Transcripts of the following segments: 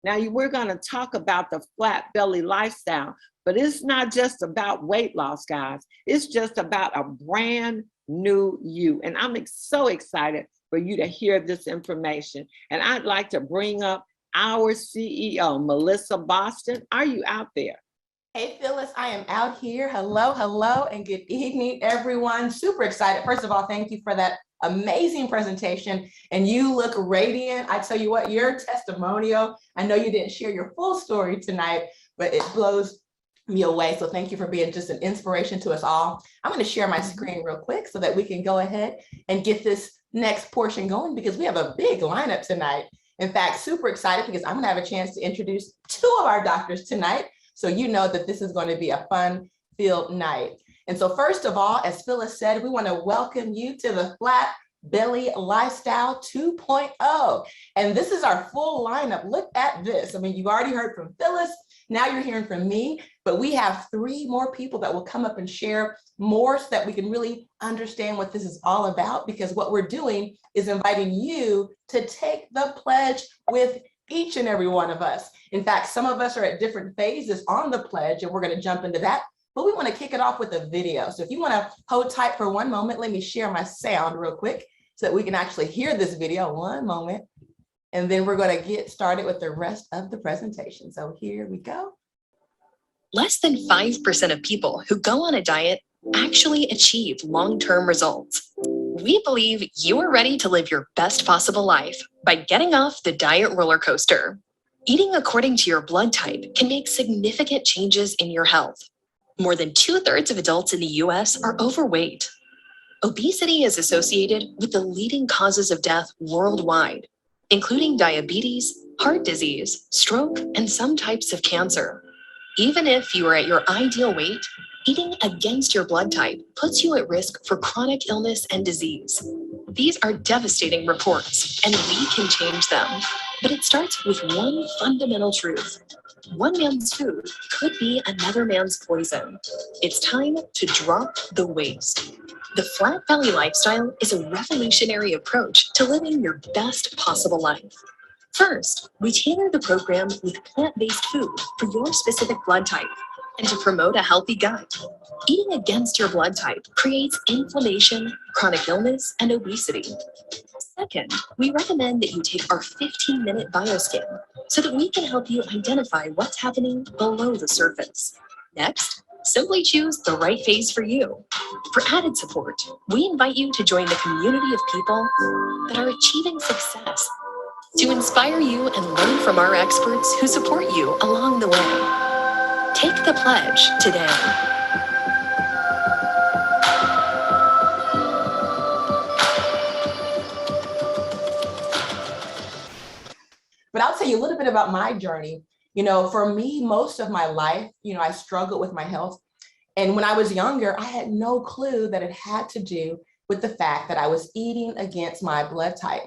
Now, we're going to talk about the flat belly lifestyle, but it's not just about weight loss, guys. It's just about a brand new you. And I'm so excited for you to hear this information. And I'd like to bring up our CEO, Melissa Boston. Are you out there? Hey, Phyllis, I am out here. Hello, hello, and good evening, everyone. Super excited. First of all, thank you for that amazing presentation. And you look radiant. I tell you what, your testimonial, I know you didn't share your full story tonight, but it blows me away. So thank you for being just an inspiration to us all. I'm going to share my screen real quick so that we can go ahead and get this next portion going, because we have a big lineup tonight. In fact, super excited because I'm going to have a chance to introduce two of our doctors tonight. So you know that this is going to be a fun-filled night. And so first of all, as Phyllis said, we want to welcome you to the Flat Belly Lifestyle 2.0. And this is our full lineup. Look at this. I mean, you've already heard from Phyllis. Now you're hearing from me, but we have 3 more people that will come up and share more so that we can really understand what this is all about, because what we're doing is inviting you to take the pledge with each and every one of us. In fact, some of us are at different phases on the pledge, and we're going to jump into that. But we want to kick it off with a video. So if you want to hold tight for one moment, let me share my sound real quick so that we can actually hear this video. One moment. And then we're going to get started with the rest of the presentation. So here we go. Less than 5% of people who go on a diet actually achieve long-term results. We believe you are ready to live your best possible life by getting off the diet roller coaster. Eating according to your blood type can make significant changes in your health. More than 2/3 of adults in the US are overweight. Obesity is associated with the leading causes of death worldwide, including diabetes, heart disease, stroke, and some types of cancer. Even if you are at your ideal weight, eating against your blood type puts you at risk for chronic illness and disease. These are devastating reports, and we can change them. But it starts with one fundamental truth. One man's food could be another man's poison. It's time to drop the waste. The Flat Belly Lifestyle is a revolutionary approach to living your best possible life. First, we tailor the program with plant-based food for your specific blood type and to promote a healthy gut. Eating against your blood type creates inflammation, chronic illness, and obesity. Second, we recommend that you take our 15-minute bioscan so that we can help you identify what's happening below the surface. Next, simply choose the right phase for you. For added support, we invite you to join the community of people that are achieving success to inspire you and learn from our experts who support you along the way. Take the pledge today. But I'll tell you a little bit about my journey. You know, for me, most of my life, I struggled with my health. And when I was younger, I had no clue that it had to do with the fact that I was eating against my blood type.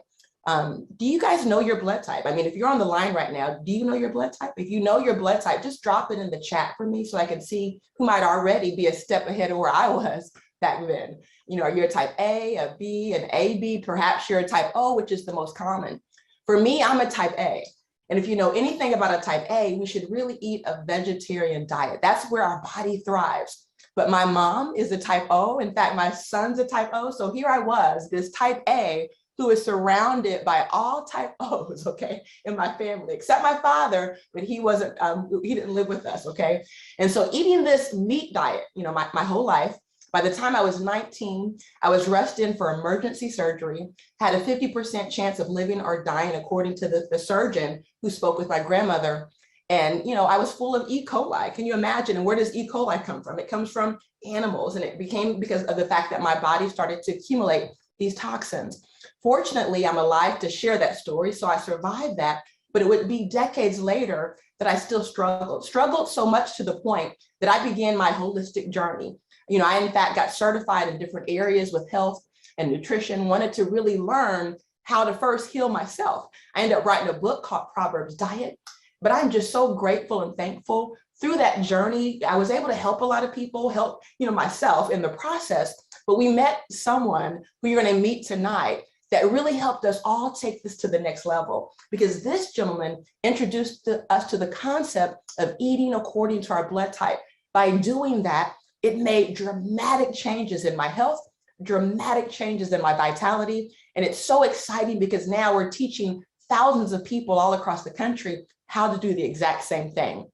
Do you guys know your blood type? I mean, if you're on the line right now, do you know your blood type? If you know your blood type, just drop it in the chat for me so I can see who might already be a step ahead of where I was back then. Are you a type A, a B, an AB? Perhaps you're a type O, which is the most common. For me, I'm a type A. And if you know anything about a type A, we should really eat a vegetarian diet. That's where our body thrives. But my mom is a type O. In fact, my son's a type O. So here I was, this type A, who is surrounded by all type O's, okay, in my family, except my father, but he wasn't, he didn't live with us, okay? And so eating this meat diet, my whole life, by the time I was 19, I was rushed in for emergency surgery, had a 50% chance of living or dying, according to the surgeon who spoke with my grandmother. And, I was full of E. coli. Can you imagine? And where does E. coli come from? It comes from animals. And it became because of the fact that my body started to accumulate these toxins. Fortunately, I'm alive to share that story, so I survived that, but it would be decades later that I still struggled so much to the point that I began my holistic journey. I in fact got certified in different areas with health and nutrition, wanted to really learn how to first heal myself. I ended up writing a book called Proverbs Diet, but I'm just so grateful and thankful. Through that journey, I was able to help a lot of people, help myself in the process, but we met someone who you're going to meet tonight that really helped us all take this to the next level, because this gentleman introduced us to the concept of eating according to our blood type. By doing that, it made dramatic changes in my health, dramatic changes in my vitality. And it's so exciting because now we're teaching thousands of people all across the country how to do the exact same thing.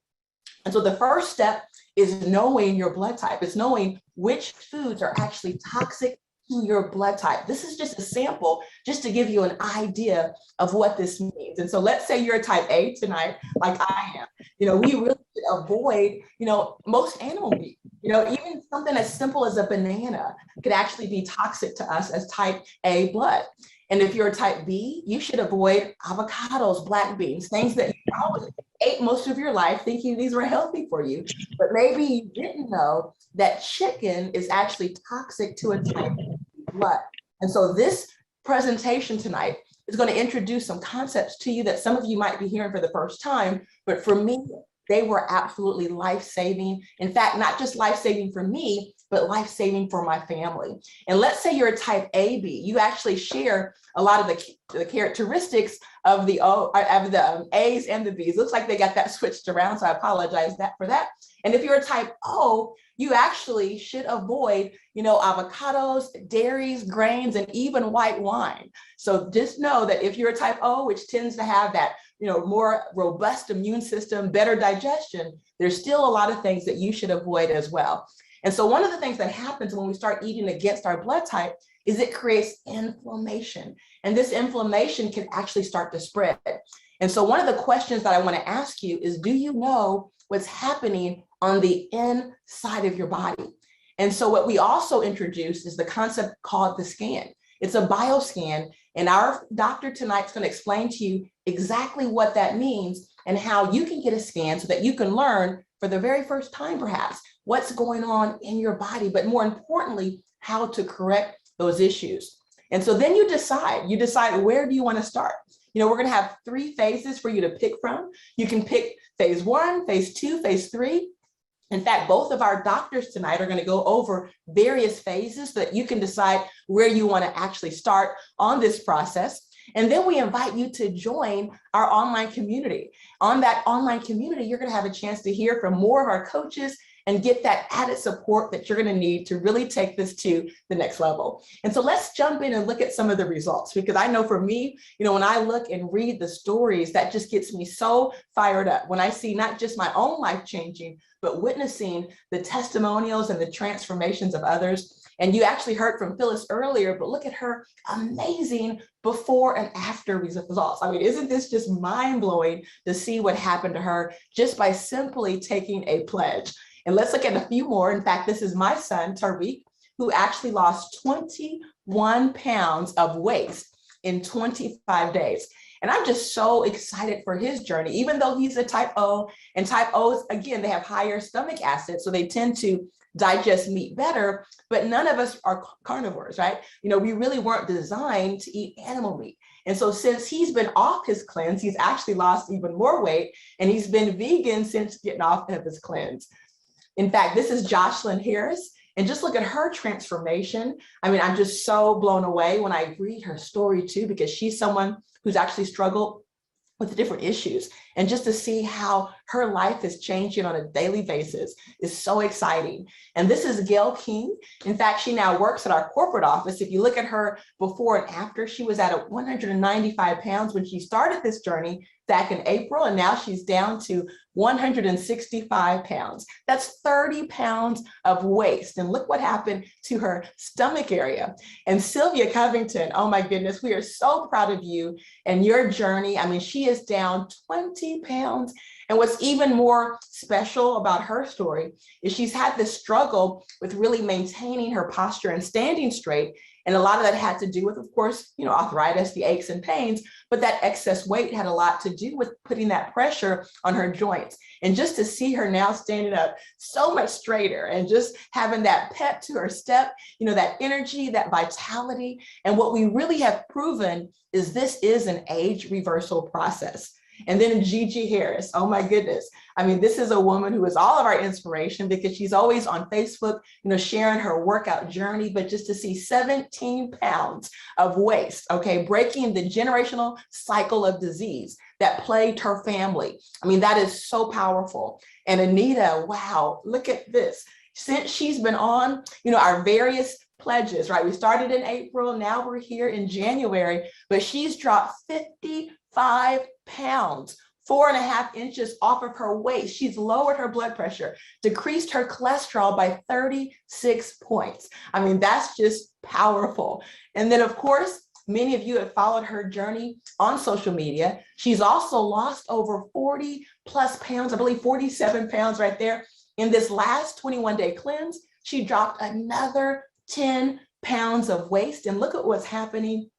And so the first step is knowing your blood type. It's knowing which foods are actually toxic to your blood type. This is just a sample, just to give you an idea of what this means. And so let's say you're a type A tonight, like I am. We really should avoid, most animal meat. Even something as simple as a banana could actually be toxic to us as type A blood. And if you're a type B, you should avoid avocados, black beans, things that you probably ate most of your life thinking these were healthy for you. But maybe you didn't know that chicken is actually toxic to a type B blood. And so this presentation tonight is going to introduce some concepts to you that some of you might be hearing for the first time, but for me, they were absolutely life-saving. In fact, not just life-saving for me, but life-saving for my family. And let's say you're a type AB, you actually share a lot of the characteristics of the A's and the B's. Looks like they got that switched around, so I apologize for that. And if you're a type O, you actually should avoid, avocados, dairies, grains, and even white wine. So just know that if you're a type O, which tends to have that, more robust immune system, better digestion, there's still a lot of things that you should avoid as well. And so one of the things that happens when we start eating against our blood type is it creates inflammation. And this inflammation can actually start to spread. And so one of the questions that I want to ask you is, do you know what's happening on the inside of your body? And so what we also introduced is the concept called the scan. It's a bioscan, and our doctor tonight is going to explain to you exactly what that means and how you can get a scan so that you can learn for the very first time, perhaps, what's going on in your body, but more importantly, how to correct those issues. And so then you decide where do you want to start? We're going to have 3 phases for you to pick from. You can pick phase 1, phase 2, phase 3. In fact, both of our doctors tonight are going to go over various phases so that you can decide where you want to actually start on this process. And then we invite you to join our online community. On that online community, you're going to have a chance to hear from more of our coaches and get that added support that you're going to need to really take this to the next level. And so let's jump in and look at some of the results, because I know for me, when I look and read the stories, that just gets me so fired up when I see not just my own life changing, but witnessing the testimonials and the transformations of others. And you actually heard from Phyllis earlier, but look at her amazing before and after results. I mean, isn't this just mind-blowing to see what happened to her just by simply taking a pledge? And let's look at a few more. In fact, this is my son, Tariq, who actually lost 21 pounds of weight in 25 days. And I'm just so excited for his journey, even though he's a type O, and type O's, again, they have higher stomach acid, so they tend to digest meat better, but none of us are carnivores, right? We really weren't designed to eat animal meat. And so since he's been off his cleanse, he's actually lost even more weight, and he's been vegan since getting off of his cleanse. In fact, this is Jocelyn Harris, and just look at her transformation. I mean, I'm just so blown away when I read her story too, because she's someone who's actually struggled with different issues. And just to see how her life is changing on a daily basis is so exciting. And this is Gail King. In fact, she now works at our corporate office. If you look at her before and after, she was at 195 pounds when she started this journey back in April, and now she's down to 165 pounds. That's 30 pounds of waste. And look what happened to her stomach area. And Sylvia Covington, oh my goodness, we are so proud of you and your journey. I mean, she is down 20 pounds. And what's even more special about her story is she's had this struggle with really maintaining her posture and standing straight. And a lot of that had to do with, of course, arthritis, the aches and pains, but that excess weight had a lot to do with putting that pressure on her joints. And just to see her now standing up so much straighter and just having that pep to her step, that energy, that vitality. And what we really have proven is this is an age reversal process. And then Gigi Harris, oh my goodness. I mean, this is a woman who is all of our inspiration because she's always on Facebook, sharing her workout journey, but just to see 17 pounds of waste, okay, breaking the generational cycle of disease that plagued her family. I mean, that is so powerful. And Anita, wow, look at this. Since she's been on, our various pledges, right? We started in April, now we're here in January, but she's dropped 55 pounds, 4.5 inches off of her waist. She's lowered her blood pressure, decreased her cholesterol by 36 points. I mean, that's just powerful. And then of course, many of you have followed her journey on social media. She's also lost over 40 plus pounds, I believe 47 pounds right there. In this last 21-day cleanse, she dropped another 10 pounds of waste. And look at what's happening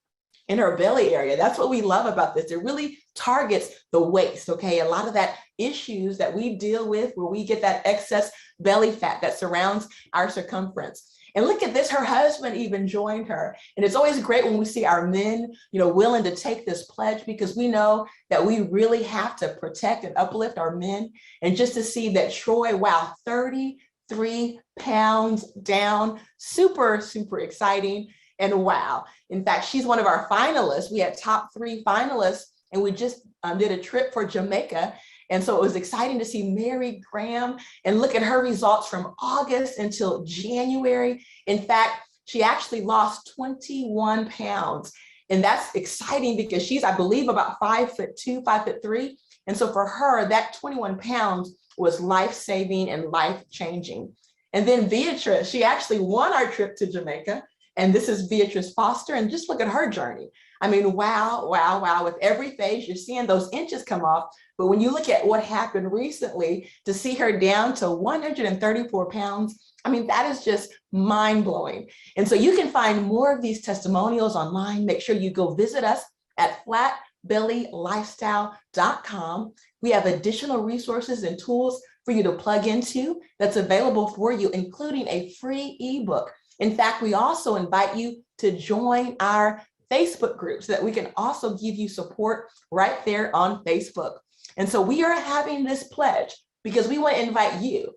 in her belly area. That's what we love about this. It really targets the waist, okay? A lot of that issues that we deal with where we get that excess belly fat that surrounds our circumference. And look at this, her husband even joined her. And it's always great when we see our men, willing to take this pledge because we know that we really have to protect and uplift our men. And just to see that Troy, wow, 33 pounds down, super, super exciting. And wow, in fact, she's one of our finalists. We had top 3 finalists and we just did a trip for Jamaica. And so it was exciting to see Mary Graham and look at her results from August until January. In fact, she actually lost 21 pounds. And that's exciting because she's, I believe, about 5'2", 5'3". And so for her, that 21 pounds was life-saving and life-changing. And then Beatrice, she actually won our trip to Jamaica. And this is Beatrice Foster. And just look at her journey. I mean, wow, wow, wow. With every phase, you're seeing those inches come off. But when you look at what happened recently, to see her down to 134 pounds, I mean, that is just mind-blowing. And so you can find more of these testimonials online. Make sure you go visit us at flatbellylifestyle.com. We have additional resources and tools for you to plug into that's available for you, including a free ebook. In fact, we also invite you to join our Facebook group so that we can also give you support right there on Facebook. And so we are having this pledge because we want to invite you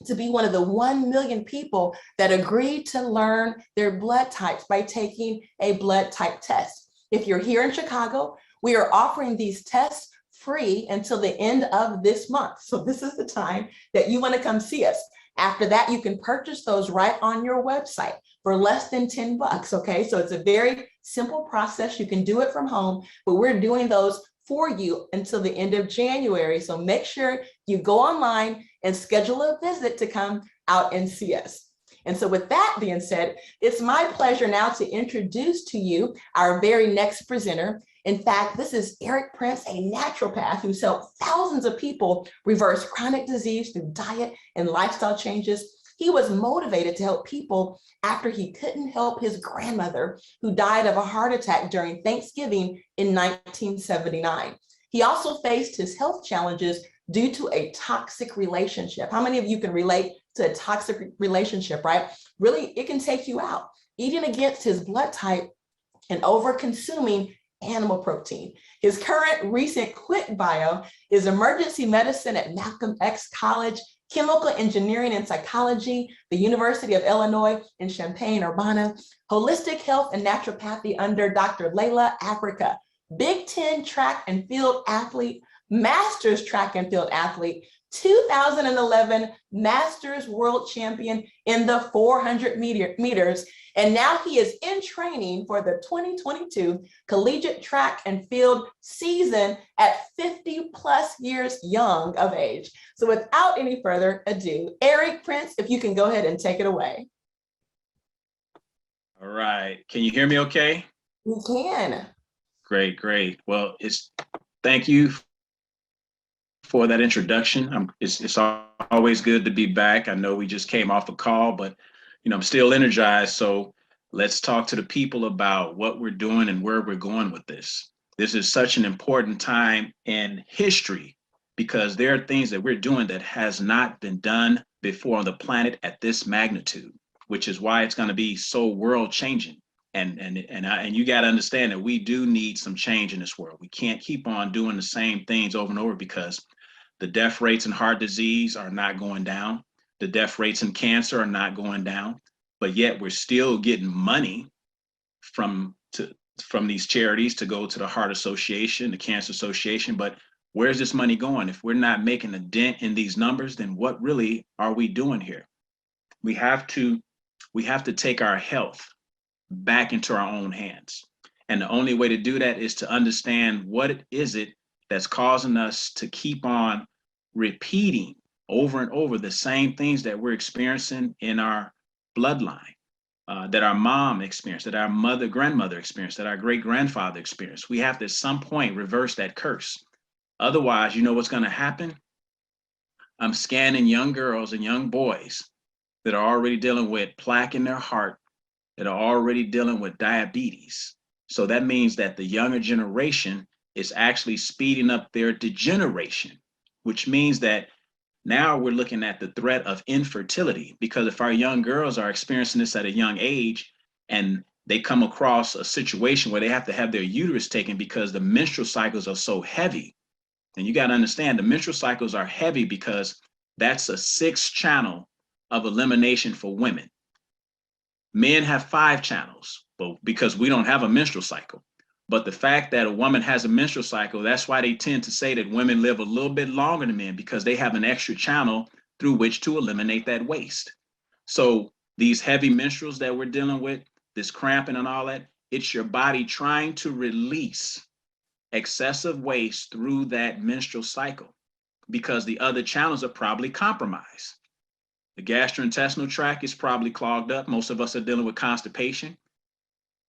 to be one of the 1 million people that agreed to learn their blood types by taking a blood type test. If you're here in Chicago, we are offering these tests free until the end of this month. So this is the time that you want to come see us. After that, you can purchase those right on your website for less than $10, okay? So it's a very simple process. You can do it from home, but we're doing those for you until the end of January. So make sure you go online and schedule a visit to come out and see us. And so with that being said, it's my pleasure now to introduce to you our very next presenter. In fact, this is Eric Prince, a naturopath who's helped thousands of people reverse chronic disease through diet and lifestyle changes. He was motivated to help people after he couldn't help his grandmother who died of a heart attack during Thanksgiving in 1979. He also faced his health challenges due to a toxic relationship. How many of you can relate to a toxic relationship, right? Really, it can take you out. Eating against his blood type and over consuming animal protein. His current recent quit bio is emergency medicine at Malcolm X College, chemical engineering and psychology, the University of Illinois in Champaign-Urbana, holistic health and naturopathy under Dr. Layla Africa, Big Ten track and field athlete, Masters track and field athlete, 2011 Masters world champion in the 400 meters. And now he is in training for the 2022 collegiate track and field season at 50 plus years young of age. So without any further ado, Eric Prince, if you can go ahead and take it away. All right. Can you hear me okay? We can. Great, great. Well, thank you for that introduction. It's always good to be back. I know we just came off a call, but I'm still energized. So let's talk to the people about what we're doing and where we're going with this. This is such an important time in history because there are things that we're doing that has not been done before on the planet at this magnitude, which is why it's going to be so world changing. And you got to understand that we do need some change in this world. We can't keep on doing the same things over and over, because the death rates in heart disease are not going down. The death rates in cancer are not going down, but yet we're still getting money from these charities to go to the Heart Association, the Cancer Association. But where's this money going? If we're not making a dent in these numbers, then what really are we doing here? We have to take our health back into our own hands. And the only way to do that is to understand what is it that's causing us to keep on repeating over and over the same things that we're experiencing in our bloodline, that our mom experienced, that our grandmother experienced, that our great-grandfather experienced. We have to at some point reverse that curse. Otherwise, you know what's going to happen? I'm scanning young girls and young boys that are already dealing with plaque in their heart, that are already dealing with diabetes. So that means that the younger generation is actually speeding up their degeneration, which means that now we're looking at the threat of infertility, because if our young girls are experiencing this at a young age and they come across a situation where they have to have their uterus taken because the menstrual cycles are so heavy, and you got to understand the menstrual cycles are heavy because that's a 6 channel of elimination for women. Men have 5 channels, but because we don't have a menstrual cycle. But the fact that a woman has a menstrual cycle, that's why they tend to say that women live a little bit longer than men, because they have an extra channel through which to eliminate that waste. So these heavy menstruals that we're dealing with, this cramping and all that, it's your body trying to release excessive waste through that menstrual cycle, because the other channels are probably compromised. The gastrointestinal tract is probably clogged up. Most of us are dealing with constipation.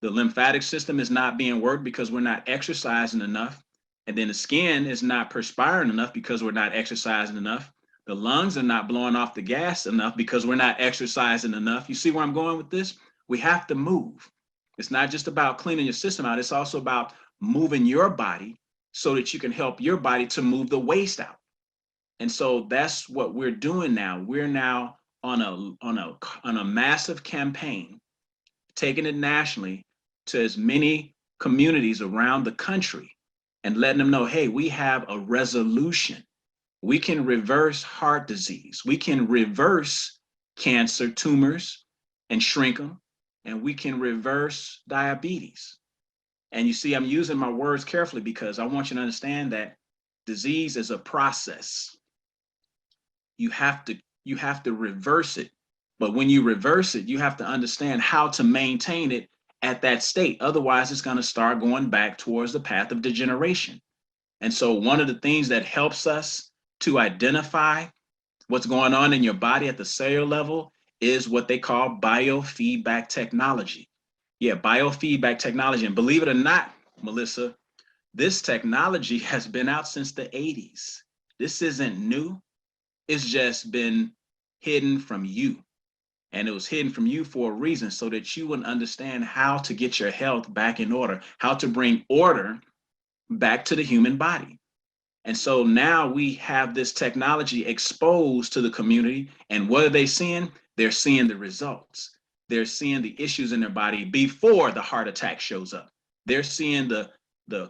The lymphatic system is not being worked because we're not exercising enough. And then the skin is not perspiring enough because we're not exercising enough. The lungs are not blowing off the gas enough because we're not exercising enough. You see where I'm going with this? We have to move. It's not just about cleaning your system out. It's also about moving your body so that you can help your body to move the waste out. And so that's what we're doing now. We're now on a massive campaign, taking it nationally to as many communities around the country and letting them know, hey, we have a resolution. We can reverse heart disease. We can reverse cancer tumors and shrink them, and we can reverse diabetes. And you see, I'm using my words carefully because I want you to understand that disease is a process. You have to reverse it. But when you reverse it, you have to understand how to maintain it at that state. Otherwise, it's going to start going back towards the path of degeneration. And so one of the things that helps us to identify what's going on in your body at the cellular level is what they call biofeedback technology. Yeah, biofeedback technology. And believe it or not, Melissa, this technology has been out since the 80s. This isn't new. It's just been hidden from you. And it was hidden from you for a reason, so that you would understand how to get your health back in order, how to bring order back to the human body. And so now we have this technology exposed to the community. And what are they seeing? They're seeing the results. They're seeing the issues in their body before the heart attack shows up. They're seeing the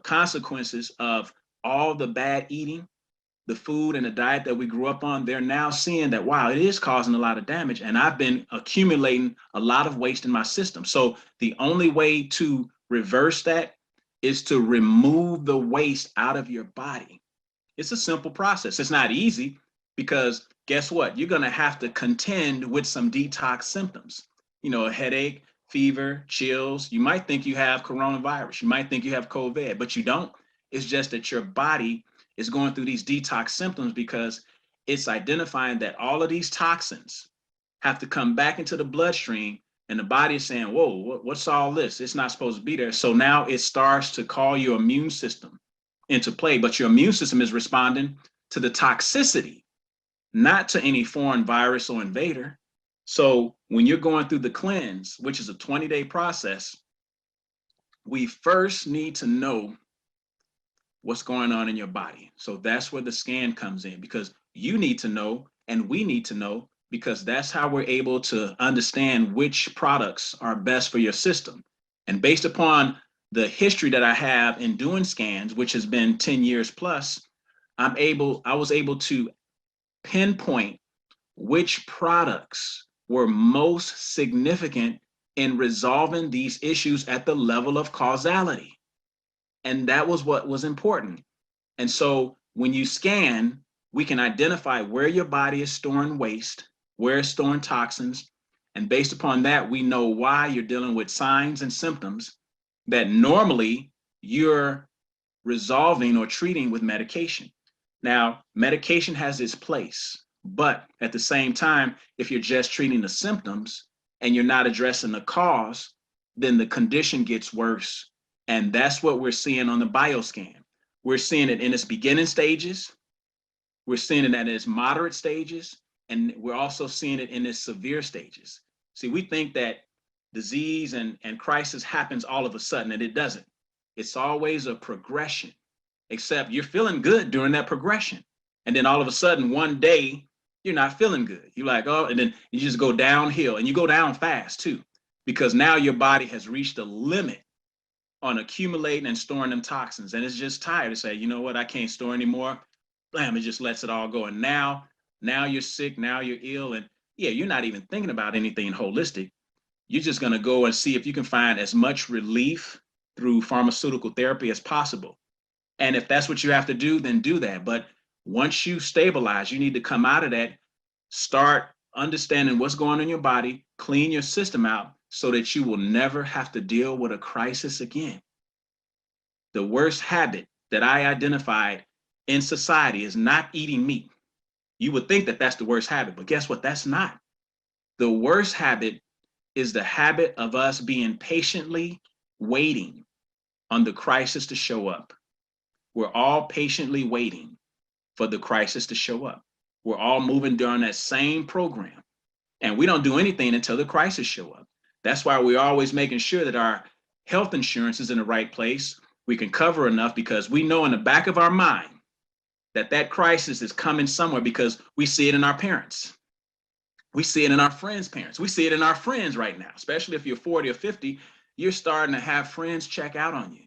consequences of all the bad eating, the food and the diet that we grew up on. They're now seeing that, wow, it is causing a lot of damage. And I've been accumulating a lot of waste in my system. So the only way to reverse that is to remove the waste out of your body. It's a simple process. It's not easy, because guess what? You're going to have to contend with some detox symptoms, a headache, fever, chills. You might think you have coronavirus. You might think you have COVID, but you don't. It's just that your body is going through these detox symptoms because it's identifying that all of these toxins have to come back into the bloodstream, and the body is saying, whoa, what's all this? It's not supposed to be there. So now it starts to call your immune system into play, but your immune system is responding to the toxicity, not to any foreign virus or invader. So when you're going through the cleanse, which is a 20-day process, we first need to know what's going on in your body. So that's where the scan comes in, because you need to know and we need to know, because that's how we're able to understand which products are best for your system. And based upon the history that I have in doing scans, which has been 10 years plus, I was able to pinpoint which products were most significant in resolving these issues at the level of causality. And that was what was important. And so when you scan, we can identify where your body is storing waste, where it's storing toxins. And based upon that, we know why you're dealing with signs and symptoms that normally you're resolving or treating with medication. Now, medication has its place, but at the same time, if you're just treating the symptoms and you're not addressing the cause, then the condition gets worse. And that's what we're seeing on the bioscan. We're seeing it in its beginning stages. We're seeing it at its moderate stages. And we're also seeing it in its severe stages. See, we think that disease and crisis happens all of a sudden, and it doesn't. It's always a progression, except you're feeling good during that progression. And then all of a sudden, one day, you're not feeling good. You're like, oh, and then you just go downhill, and you go down fast too, because now your body has reached a limit on accumulating and storing them toxins. And it's just tired to say, you know what, I can't store anymore. Blam, it just lets it all go. And now you're sick, now you're ill. And yeah, you're not even thinking about anything holistic. You're just gonna go and see if you can find as much relief through pharmaceutical therapy as possible. And if that's what you have to do, then do that. But once you stabilize, you need to come out of that, start understanding what's going on in your body, clean your system out so that you will never have to deal with a crisis again. The worst habit that I identified in society is not eating meat. You would think that that's the worst habit, but guess what? That's not. The worst habit is the habit of us being patiently waiting on the crisis to show up. We're all patiently waiting for the crisis to show up. We're all moving during that same program, and we don't do anything until the crisis show up. That's why we're always making sure that our health insurance is in the right place. We can cover enough because we know in the back of our mind that that crisis is coming somewhere, because we see it in our parents. We see it in our friends' parents. We see it in our friends right now, especially if you're 40 or 50, you're starting to have friends check out on you.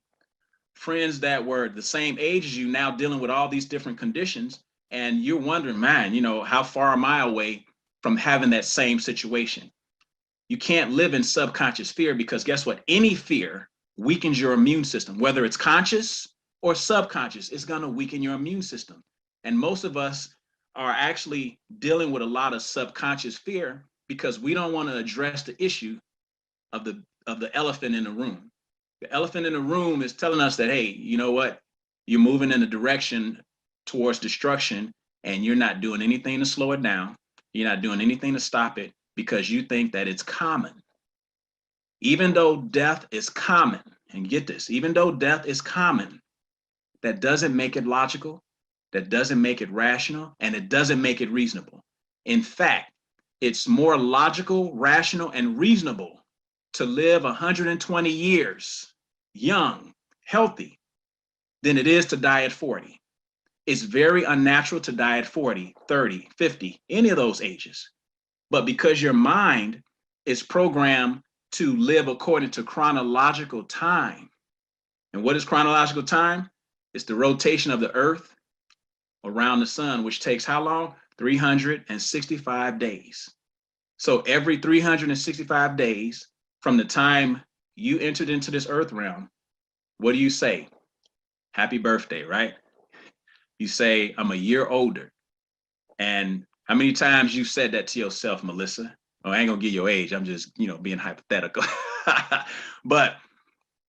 Friends that were the same age as you now dealing with all these different conditions. And you're wondering, man, you know, how far am I away from having that same situation? You can't live in subconscious fear, because guess what? Any fear weakens your immune system, whether it's conscious or subconscious, it's going to weaken your immune system. And most of us are actually dealing with a lot of subconscious fear because we don't want to address the issue of the elephant in the room. The elephant in the room is telling us that, hey, you know what? You're moving in a direction towards destruction, and you're not doing anything to slow it down. You're not doing anything to stop it because you think that it's common. Even though death is common, and get this, even though death is common, that doesn't make it logical, that doesn't make it rational, and it doesn't make it reasonable. In fact, it's more logical, rational, and reasonable to live 120 years young, healthy, than it is to die at 40. It's very unnatural to die at 40, 30, 50, any of those ages. But because your mind is programmed to live according to chronological time. And what is chronological time? It's the rotation of the earth around the sun, which takes how long? 365 days. So every 365 days from the time you entered into this earth realm, what do you say? Happy birthday, right? You say, I'm a year older. And how many times you said that to yourself, Melissa? Oh, I ain't gonna give your age. I'm just, being hypothetical. But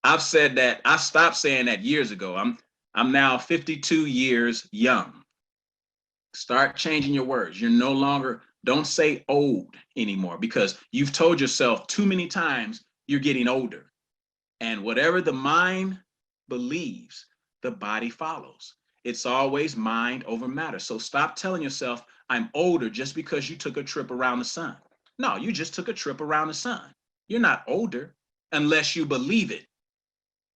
I've said that, I stopped saying that years ago. I'm now 52 years young. Start changing your words. You're no longer, don't say old anymore, because you've told yourself too many times you're getting older. And whatever the mind believes, the body follows. It's always mind over matter. So stop telling yourself, I'm older just because you took a trip around the sun. No, you just took a trip around the sun. You're not older unless you believe it.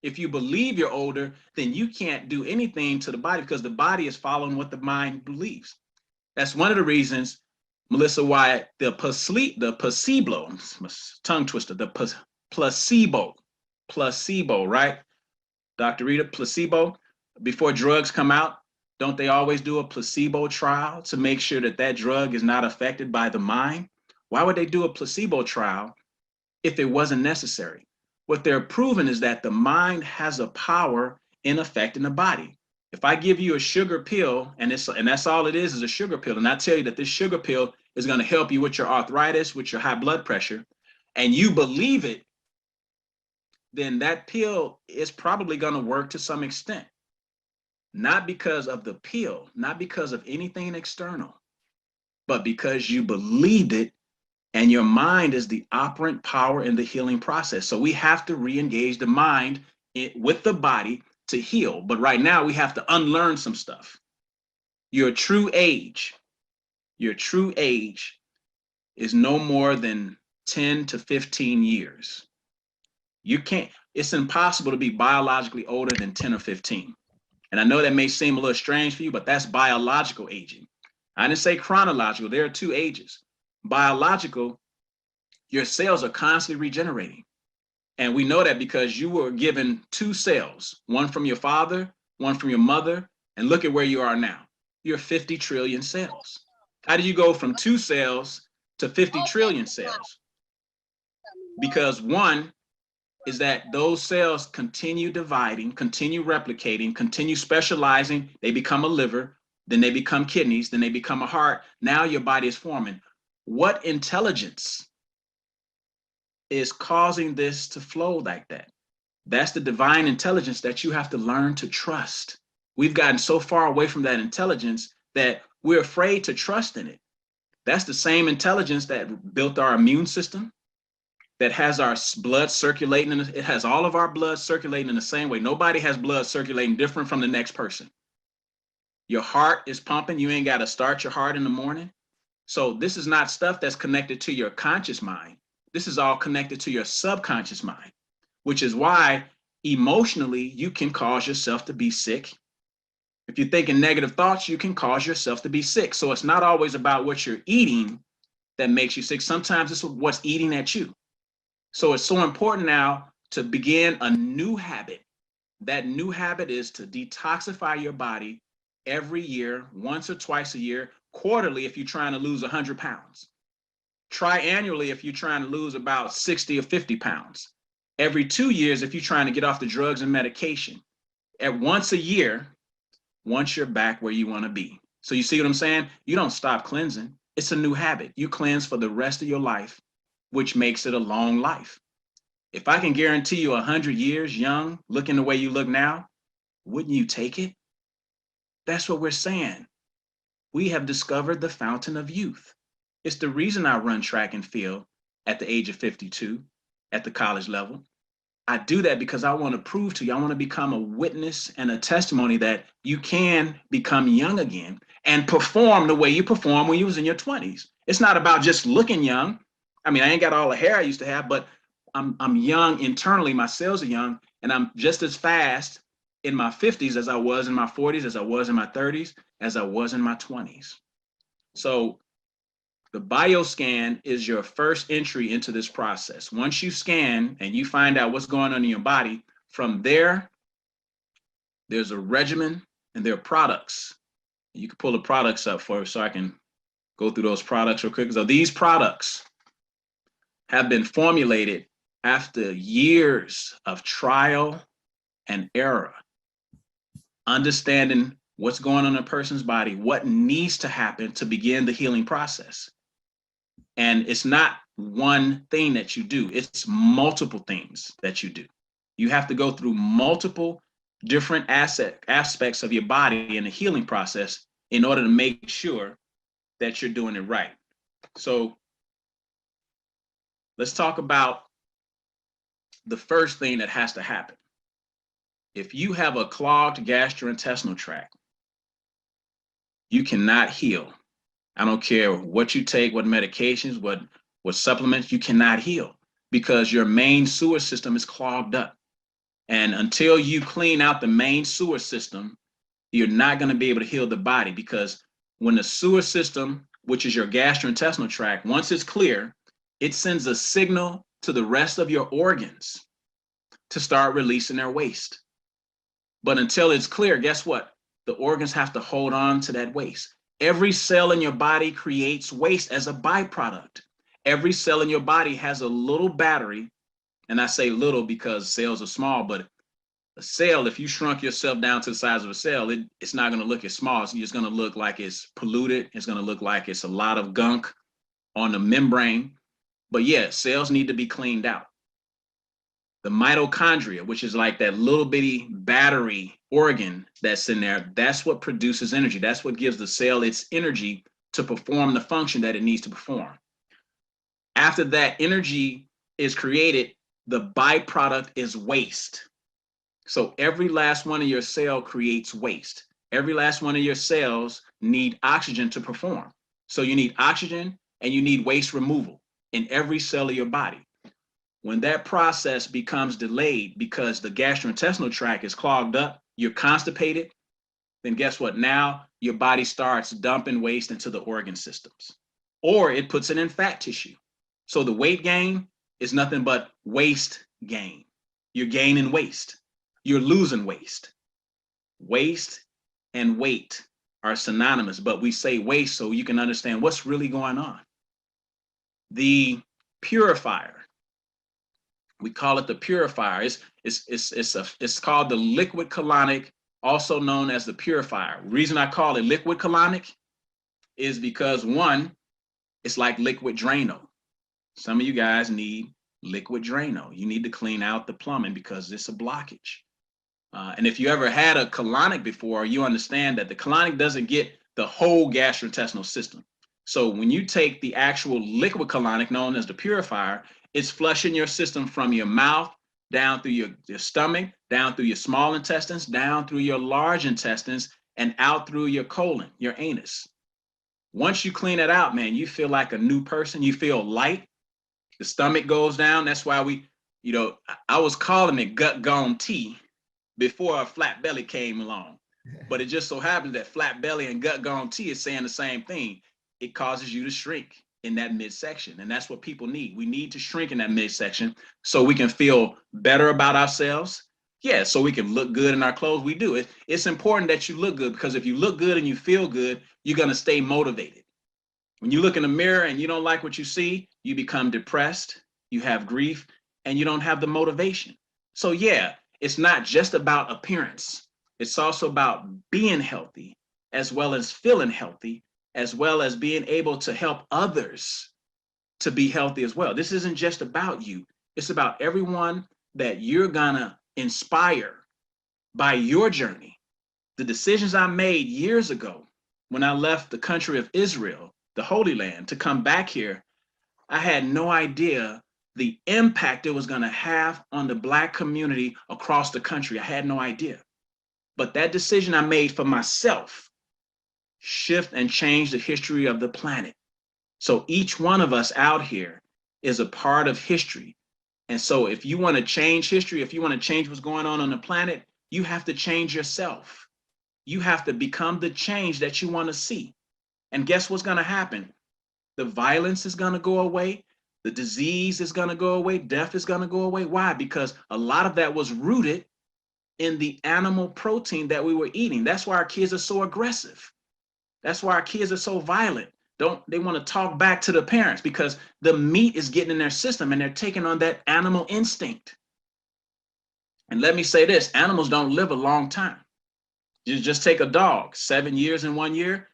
If you believe you're older, then you can't do anything to the body because the body is following what the mind believes. That's one of the reasons, Melissa, why the placebo, tongue twister, the placebo placebo, right? Dr. Rita, placebo, before drugs come out, don't they always do a placebo trial to make sure that that drug is not affected by the mind? Why would they do a placebo trial if it wasn't necessary? What they're proving is that the mind has a power in affecting the body. If I give you a sugar pill and that's all it is a sugar pill, and I tell you that this sugar pill is going to help you with your arthritis, with your high blood pressure, and you believe it, then that pill is probably going to work to some extent. Not because of the pill, not because of anything external, but because you believed it, and your mind is the operant power in the healing process. So we have to re-engage the mind with the body to heal. But right now we have to unlearn some stuff. Your true age is no more than 10 to 15 years. It's impossible to be biologically older than 10 or 15. And I know that may seem a little strange for you, but that's biological aging. I didn't say chronological. There are two ages. Biological, your cells are constantly regenerating. And we know that because you were given two cells, one from your father, one from your mother, and look at where you are now. You're 50 trillion cells. How do you go from 2 cells to 50 trillion cells? Because one is that those cells continue dividing, continue replicating, continue specializing. They become a liver, then they become kidneys, then they become a heart. Now your body is forming. What intelligence is causing this to flow like that? That's the divine intelligence that you have to learn to trust. We've gotten so far away from that intelligence that we're afraid to trust in it. That's the same intelligence that built our immune system, that has our blood circulating. It has all of our blood circulating in the same way. Nobody has blood circulating different from the next person. Your heart is pumping. You ain't got to start your heart in the morning. So this is not stuff that's connected to your conscious mind. This is all connected to your subconscious mind, which is why emotionally you can cause yourself to be sick. If you're thinking negative thoughts, you can cause yourself to be sick. So it's not always about what you're eating that makes you sick. Sometimes it's what's eating at you. So it's so important now to begin a new habit. That new habit is to detoxify your body every year, once or twice a year, quarterly if you're trying to lose 100 pounds. Triannually if you're trying to lose about 60 or 50 pounds. Every 2 years if you're trying to get off the drugs and medication. At once a year, once you're back where you want to be. So you see what I'm saying? You don't stop cleansing. It's a new habit. You cleanse for the rest of your life, which makes it a long life. If I can guarantee you 100 years young, looking the way you look now, wouldn't you take it? That's what we're saying. We have discovered the fountain of youth. It's the reason I run track and field at the age of 52 at the college level. I do that because I want to prove to you, I want to become a witness and a testimony that you can become young again and perform the way you performed when you was in your 20s. It's not about just looking young. I mean, I ain't got all the hair I used to have, but I'm young internally. My cells are young, and I'm just as fast in my 50s as I was in my 40s, as I was in my 30s, as I was in my 20s. So the bioscan is your first entry into this process. Once you scan and you find out what's going on in your body, from there, there's a regimen and there are products. You can pull the products up for us so I can go through those products real quick. So these products have been formulated after years of trial and error, understanding what's going on in a person's body, what needs to happen to begin the healing process. And it's not one thing that you do, it's multiple things that you do. You have to go through multiple different aspects of your body in the healing process in order to make sure that you're doing it right. So let's talk about the first thing that has to happen. If you have a clogged gastrointestinal tract, you cannot heal. I don't care what you take, what medications, what supplements, you cannot heal because your main sewer system is clogged up. And until you clean out the main sewer system, you're not going to be able to heal the body, because when the sewer system, which is your gastrointestinal tract, once it's clear, it sends a signal to the rest of your organs to start releasing their waste. But until it's clear, guess what? The organs have to hold on to that waste. Every cell in your body creates waste as a byproduct. Every cell in your body has a little battery, and I say little because cells are small, but a cell, if you shrunk yourself down to the size of a cell, it's not going to look as small. It's just going to look like it's polluted. It's going to look like it's a lot of gunk on the membrane. But yeah, cells need to be cleaned out. The mitochondria, which is like that little bitty battery organ that's in there, that's what produces energy. That's what gives the cell its energy to perform the function that it needs to perform. After that energy is created, the byproduct is waste. So every last one of your cells creates waste. Every last one of your cells need oxygen to perform. So you need oxygen and you need waste removal in every cell of your body. When that process becomes delayed because the gastrointestinal tract is clogged up, you're constipated, then guess what? Now your body starts dumping waste into the organ systems, or it puts it in fat tissue. So the weight gain is nothing but waste gain. You're gaining waste. You're losing waste. Waste and weight are synonymous, but we say waste so you can understand what's really going on. The purifier, we call it the purifier. It's called the Liquid Colonic, also known as the purifier. The reason I call it Liquid Colonic is because, one, it's like liquid Drano. Some of you guys need liquid Drano. You need to clean out the plumbing because it's a blockage. And if you ever had a colonic before, you understand that the colonic doesn't get the whole gastrointestinal system. So when you take the actual liquid colonic, known as the purifier, it's flushing your system from your mouth, down through your stomach, down through your small intestines, down through your large intestines, and out through your colon, your anus. Once you clean it out, man, you feel like a new person. You feel light. The stomach goes down. That's why I was calling it gut gone tea before a flat belly came along. But it just so happens that flat belly and gut gone tea is saying the same thing. It causes you to shrink in that midsection. And that's what people need. We need to shrink in that midsection so we can feel better about ourselves. Yeah, so we can look good in our clothes. We do it. It's important that you look good, because if you look good and you feel good, you're going to stay motivated. When you look in the mirror and you don't like what you see, you become depressed, you have grief, and you don't have the motivation. So yeah, it's not just about appearance. It's also about being healthy, as well as feeling healthy, as well as being able to help others to be healthy as well. This isn't just about you. It's about everyone that you're gonna inspire by your journey. The decisions I made years ago when I left the country of Israel, the Holy Land, to come back here, I had no idea the impact it was gonna have on the Black community across the country. I had no idea. But that decision I made for myself shift and change the history of the planet. So each one of us out here is a part of history. And so if you want to change history, if you want to change what's going on the planet, you have to change yourself. You have to become the change that you want to see. And guess what's going to happen? The violence is going to go away. The disease is going to go away. Death is going to go away. Why? Because a lot of that was rooted in the animal protein that we were eating. That's why our kids are so aggressive. That's why our kids are so violent. They want to talk back to the parents because the meat is getting in their system and they're taking on that animal instinct. And let me say this, animals don't live a long time. You just take a dog, 7 years in 1 year,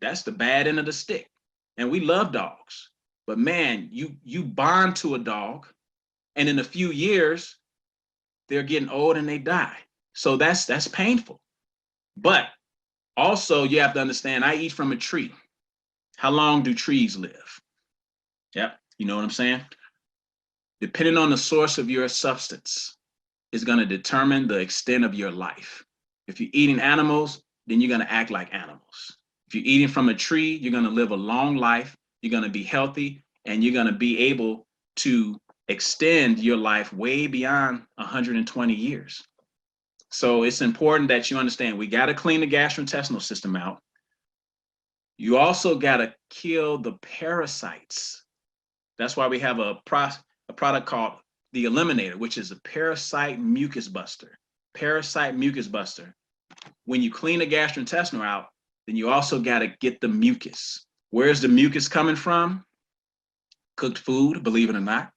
that's the bad end of the stick. And we love dogs, but man, you bond to a dog and in a few years, they're getting old and they die. So that's painful. But also, you have to understand, I eat from a tree. How long do trees live? Yep, you know what I'm saying? Depending on the source of your substance is going to determine the extent of your life. If you're eating animals, then you're going to act like animals. If you're eating from a tree, you're going to live a long life, you're going to be healthy, and you're going to be able to extend your life way beyond 120 years. So it's important that you understand we got to clean the gastrointestinal system out. You also got to kill the parasites. That's why we have a product called the eliminator, which is a parasite mucus buster. Parasite mucus buster. When you clean the gastrointestinal out, then you also got to get the mucus. Where's the mucus coming from? Cooked food, believe it or not.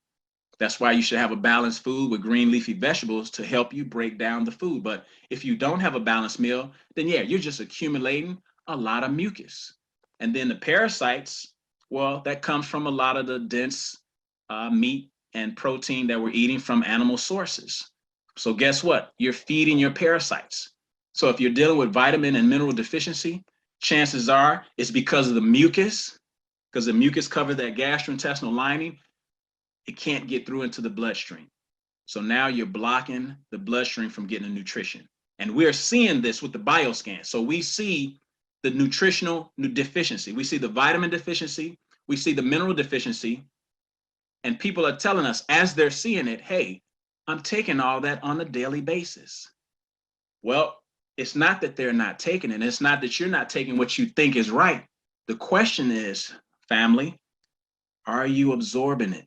That's why you should have a balanced food with green leafy vegetables to help you break down the food. But if you don't have a balanced meal, then yeah, you're just accumulating a lot of mucus. And then the parasites, well, that comes from a lot of the dense meat and protein that we're eating from animal sources. So guess what? You're feeding your parasites. So if you're dealing with vitamin and mineral deficiency, chances are it's because of the mucus, because the mucus covers that gastrointestinal lining. It can't get through into the bloodstream. So now you're blocking the bloodstream from getting the nutrition. And we're seeing this with the bioscan. So we see the nutritional deficiency. We see the vitamin deficiency. We see the mineral deficiency. And people are telling us as they're seeing it, hey, I'm taking all that on a daily basis. Well, it's not that they're not taking it. It's not that you're not taking what you think is right. The question is, family, are you absorbing it?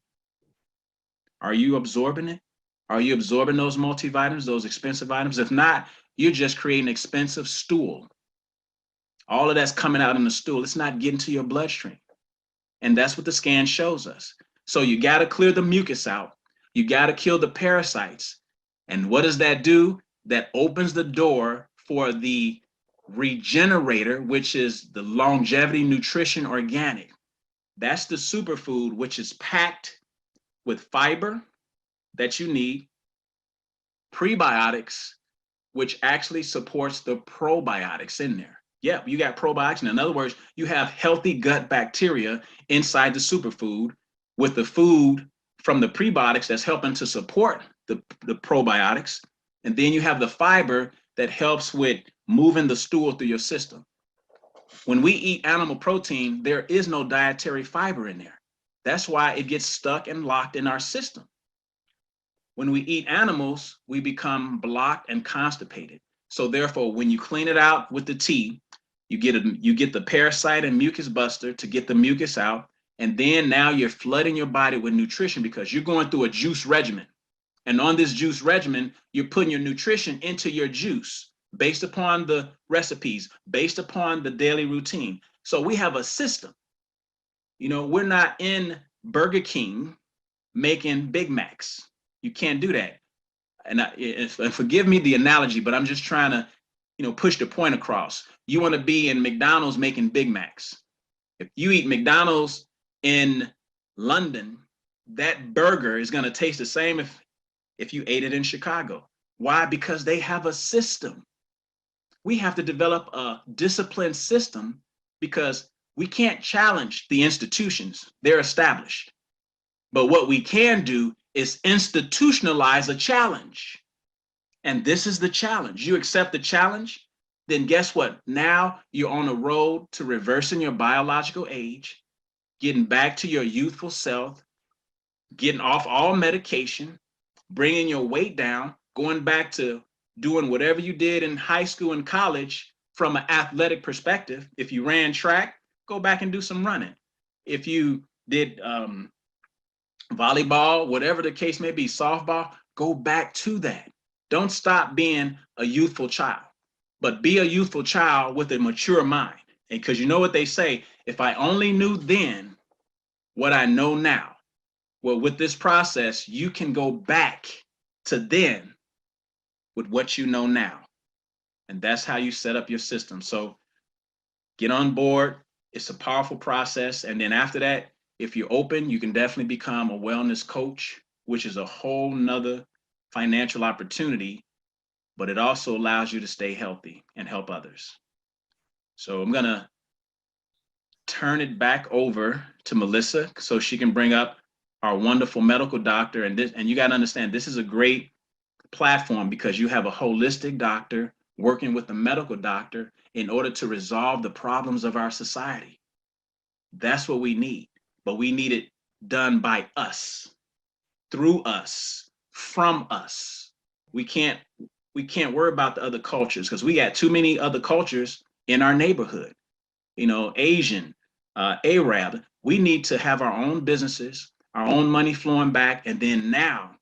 Are you absorbing it? Are you absorbing those multivitamins, those expensive items? If not, you're just creating expensive stool. All of that's coming out in the stool. It's not getting to your bloodstream. And that's what the scan shows us. So you got to clear the mucus out. You got to kill the parasites. And what does that do? That opens the door for the regenerator, which is the longevity nutrition organic. That's the superfood, which is packed with fiber that you need, prebiotics, which actually supports the probiotics in there. Yeah, you got probiotics. In other words, you have healthy gut bacteria inside the superfood with the food from the prebiotics that's helping to support the probiotics. And then you have the fiber that helps with moving the stool through your system. When we eat animal protein, there is no dietary fiber in there. That's why it gets stuck and locked in our system. When we eat animals, we become blocked and constipated. So therefore, when you clean it out with the tea, you get the parasite and mucus buster to get the mucus out. And then now you're flooding your body with nutrition because you're going through a juice regimen. And on this juice regimen, you're putting your nutrition into your juice based upon the recipes, based upon the daily routine. So we have a system. You know, we're not in Burger King making Big Macs. You can't do that. And forgive me the analogy, but I'm just trying to, push the point across. You want to be in McDonald's making Big Macs. If you eat McDonald's in London, that burger is going to taste the same if you ate it in Chicago. Why? Because they have a system. We have to develop a disciplined system because we can't challenge the institutions. They're established. But what we can do is institutionalize a challenge. And this is the challenge. You accept the challenge, then guess what? Now you're on a road to reversing your biological age, getting back to your youthful self, getting off all medication, bringing your weight down, going back to doing whatever you did in high school and college from an athletic perspective. If you ran track, go back and do some running. If you did volleyball, whatever the case may be, softball, go back to that. Don't stop being a youthful child, but be a youthful child with a mature mind. And because you know what they say, if I only knew then what I know now. Well, with this process, you can go back to then with what you know now. And that's how you set up your system. So get on board. It's a powerful process. And then after that, if you're open, you can definitely become a wellness coach, which is a whole nother financial opportunity, but it also allows you to stay healthy and help others. So I'm gonna turn it back over to Melissa so she can bring up our wonderful medical doctor. And you gotta understand, this is a great platform because you have a holistic doctor working with a medical doctor in order to resolve the problems of our society. That's what we need, but we need it done by us, through us, from us. We can't worry about the other cultures because we got too many other cultures in our neighborhood. Asian, Arab. We need to have our own businesses, our own money flowing back, and then now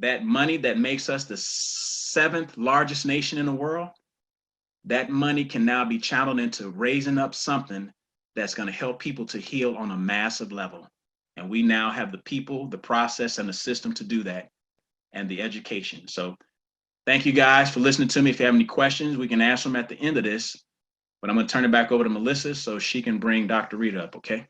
that money that makes us the 7th largest nation in the world, that money can now be channeled into raising up something that's going to help people to heal on a massive level. And we now have the people, the process, and the system to do that, and the education. So thank you guys for listening to me. If you have any questions, we can answer them at the end of this, but I'm going to turn it back over to Melissa so she can bring Dr. Rita up, okay?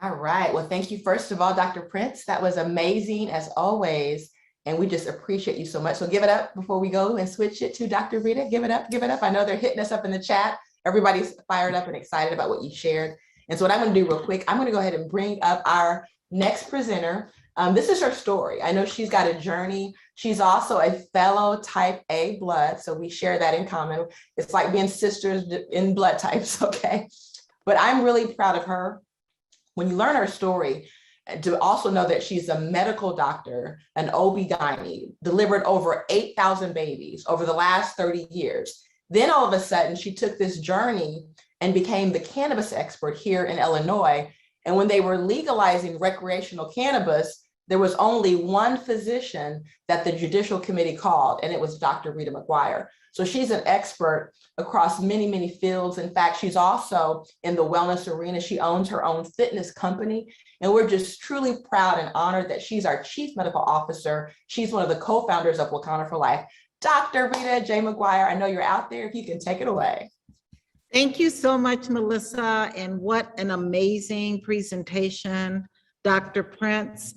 All right. Well, thank you, first of all, Dr. Prince. That was amazing as always. And we just appreciate you so much. So give it up before we go and switch it to Dr. Rita. Give it up, give it up. I know they're hitting us up in the chat. Everybody's fired up and excited about what you shared. And so what I'm going to do real quick, I'm going to go ahead and bring up our next presenter. This is her story. I know she's got a journey. She's also a fellow type A blood. So we share that in common. It's like being sisters in blood types, okay? But I'm really proud of her. When you learn her story, to also know that she's a medical doctor, an OB-GYN, delivered over 8,000 babies over the last 30 years. Then all of a sudden, she took this journey and became the cannabis expert here in Illinois. And when they were legalizing recreational cannabis, there was only one physician that the Judicial Committee called, and it was Dr. Rita McGuire. So she's an expert across many, many fields. In fact, she's also in the wellness arena. She owns her own fitness company. And we're just truly proud and honored that she's our Chief Medical Officer. She's one of the co-founders of Wakana for Life. Dr. Rita J. McGuire, I know you're out there. If you can take it away. Thank you so much, Melissa. And what an amazing presentation, Dr. Prince.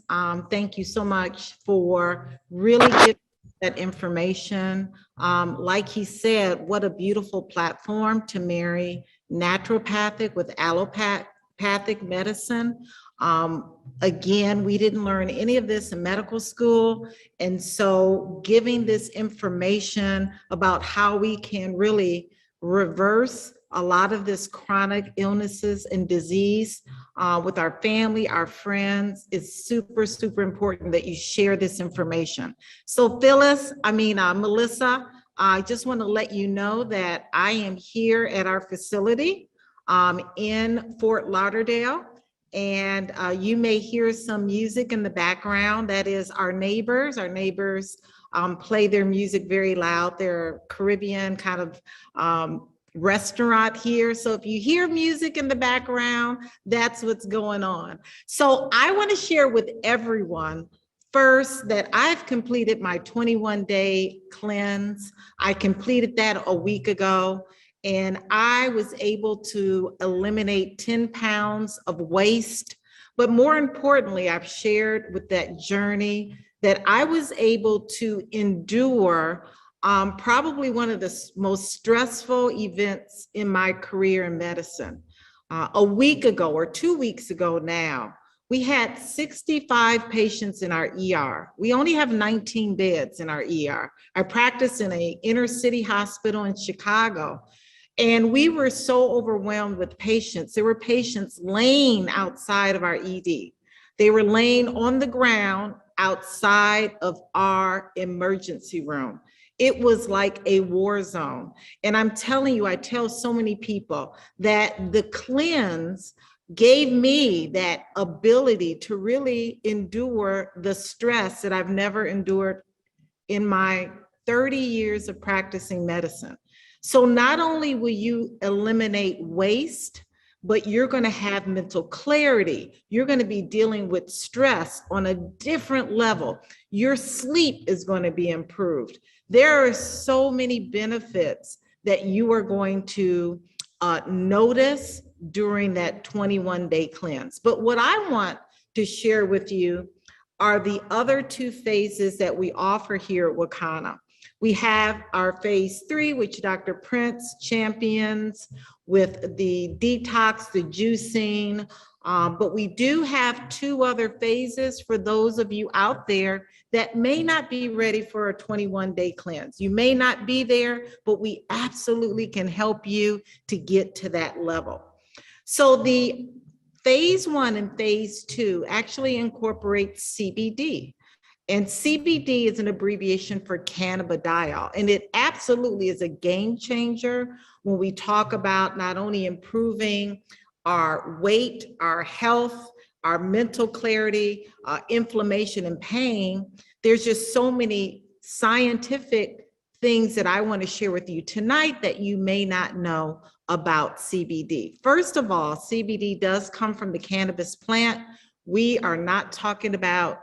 Thank you so much for really giving that information. Like he said, what a beautiful platform to marry naturopathic with allopathic medicine. Again, we didn't learn any of this in medical school. And so giving this information about how we can really reverse a lot of this chronic illnesses and disease with our family, our friends, is super, super important that you share this information. So Melissa, I just want to let you know that I am here at our facility in Fort Lauderdale. And you may hear some music in the background. That is our neighbors. Our neighbors play their music very loud. They're Caribbean kind of restaurant here. So if you hear music in the background, that's what's going on. So I want to share with everyone first that I've completed my 21-day cleanse. I completed that a week ago. And I was able to eliminate 10 pounds of waste. But more importantly, I've shared with that journey that I was able to endure probably one of the most stressful events in my career in medicine. A week ago or 2 weeks ago now, we had 65 patients in our ER. We only have 19 beds in our ER. I practice in an inner city hospital in Chicago. And we were so overwhelmed with patients. There were patients laying outside of our ED. They were laying on the ground outside of our emergency room. It was like a war zone. And I'm telling you, I tell so many people that the cleanse gave me that ability to really endure the stress that I've never endured in my 30 years of practicing medicine. So not only will you eliminate waste, but you're going to have mental clarity. You're going to be dealing with stress on a different level. Your sleep is going to be improved. There are so many benefits that you are going to notice during that 21-day cleanse. But what I want to share with you are the other two phases that we offer here at Wakana. We have our phase 3, which Dr. Prince champions with the detox, the juicing, but we do have 2 other phases for those of you out there that may not be ready for a 21-day cleanse. You may not be there, but we absolutely can help you to get to that level. So the phase 1 and phase 2 actually incorporate CBD. And CBD is an abbreviation for cannabidiol, and it absolutely is a game changer when we talk about not only improving our weight, our health, our mental clarity, inflammation and pain. there's just so many scientific things that I want to share with you tonight that you may not know about CBD. First of all, CBD does come from the cannabis plant. We are not talking about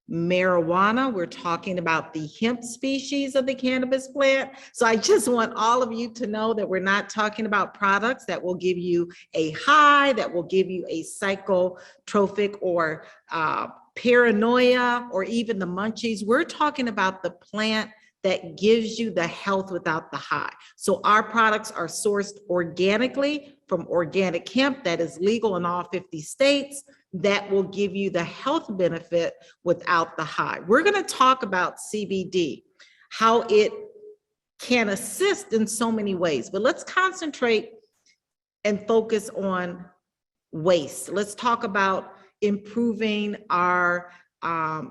marijuana. We're talking about the hemp species of the cannabis plant. So I just want all of you to know that we're not talking about products that will give you a high, that will give you a psychotropic or paranoia or even the munchies. We're talking about the plant that gives you the health without the high. So our products are sourced organically from organic hemp that is legal in all 50 states that will give you the health benefit without the high. We're gonna talk about CBD, how it can assist in so many ways, but let's concentrate and focus on waste. Let's talk about improving our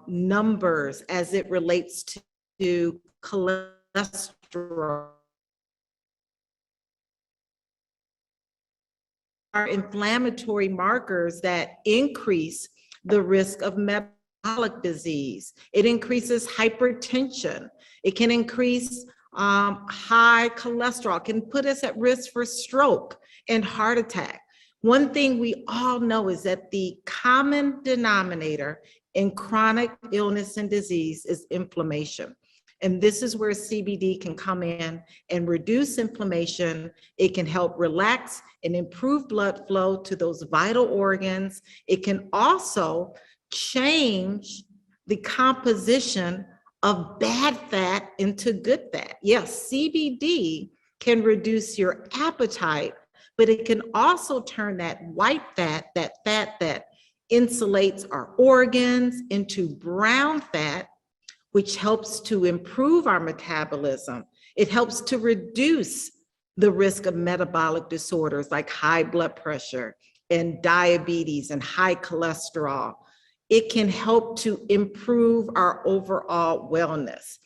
numbers as it relates to cholesterol, are inflammatory markers that increase the risk of metabolic disease. It increases hypertension. It can increase high cholesterol, can put us at risk for stroke and heart attack. One thing we all know is that the common denominator in chronic illness and disease is inflammation. And this is where CBD can come in and reduce inflammation. It can help relax and improve blood flow to those vital organs. It can also change the composition of bad fat into good fat. Yes, CBD can reduce your appetite, but it can also turn that white fat, that fat that insulates our organs, into brown fat, which helps to improve our metabolism. It helps to reduce the risk of metabolic disorders like high blood pressure and diabetes and high cholesterol. It can help to improve our overall wellness.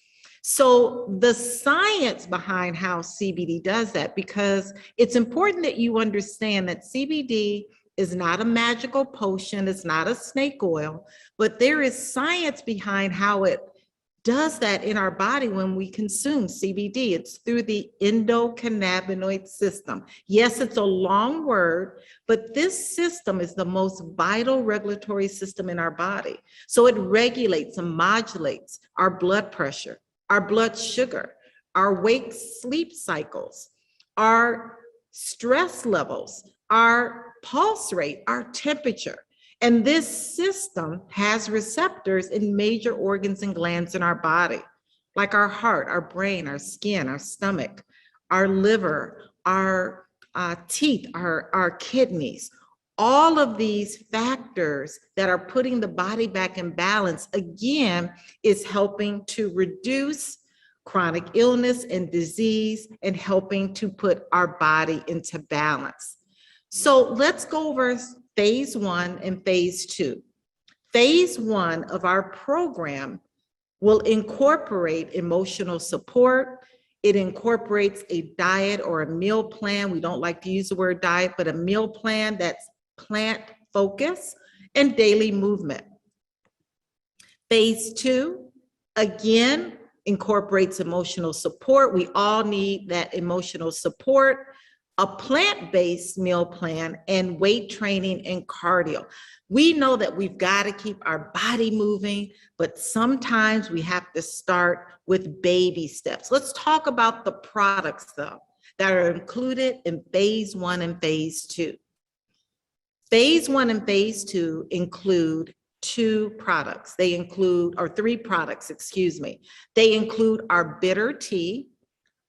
So the science behind how CBD does that, because it's important that you understand that CBD is not a magical potion, it's not a snake oil, but there is science behind how it does that in our body when we consume CBD. It's through the endocannabinoid system. Yes, it's a long word, but this system is the most vital regulatory system in our body. So it regulates and modulates our blood pressure, our blood sugar, our wake-sleep cycles, our stress levels, our pulse rate, our temperature. And this system has receptors in major organs and glands in our body, like our heart, our brain, our skin, our stomach, our liver, our teeth, our kidneys. All of these factors that are putting the body back in balance, again, is helping to reduce chronic illness and disease and helping to put our body into balance. So let's go over phase 1 and phase 2. Phase 1 of our program will incorporate emotional support. It incorporates a diet or a meal plan. We don't like to use the word diet, but a meal plan that's plant focused and daily movement. Phase 2, again, incorporates emotional support. We all need that emotional support, a plant-based meal plan, and weight training and cardio. We know that we've got to keep our body moving, but sometimes we have to start with baby steps. Let's talk about the products, though, that are included in phase 1 and phase 2. Phase 1 and phase 2 include 2 products. They include, or 3 products, excuse me. They include our bitter tea,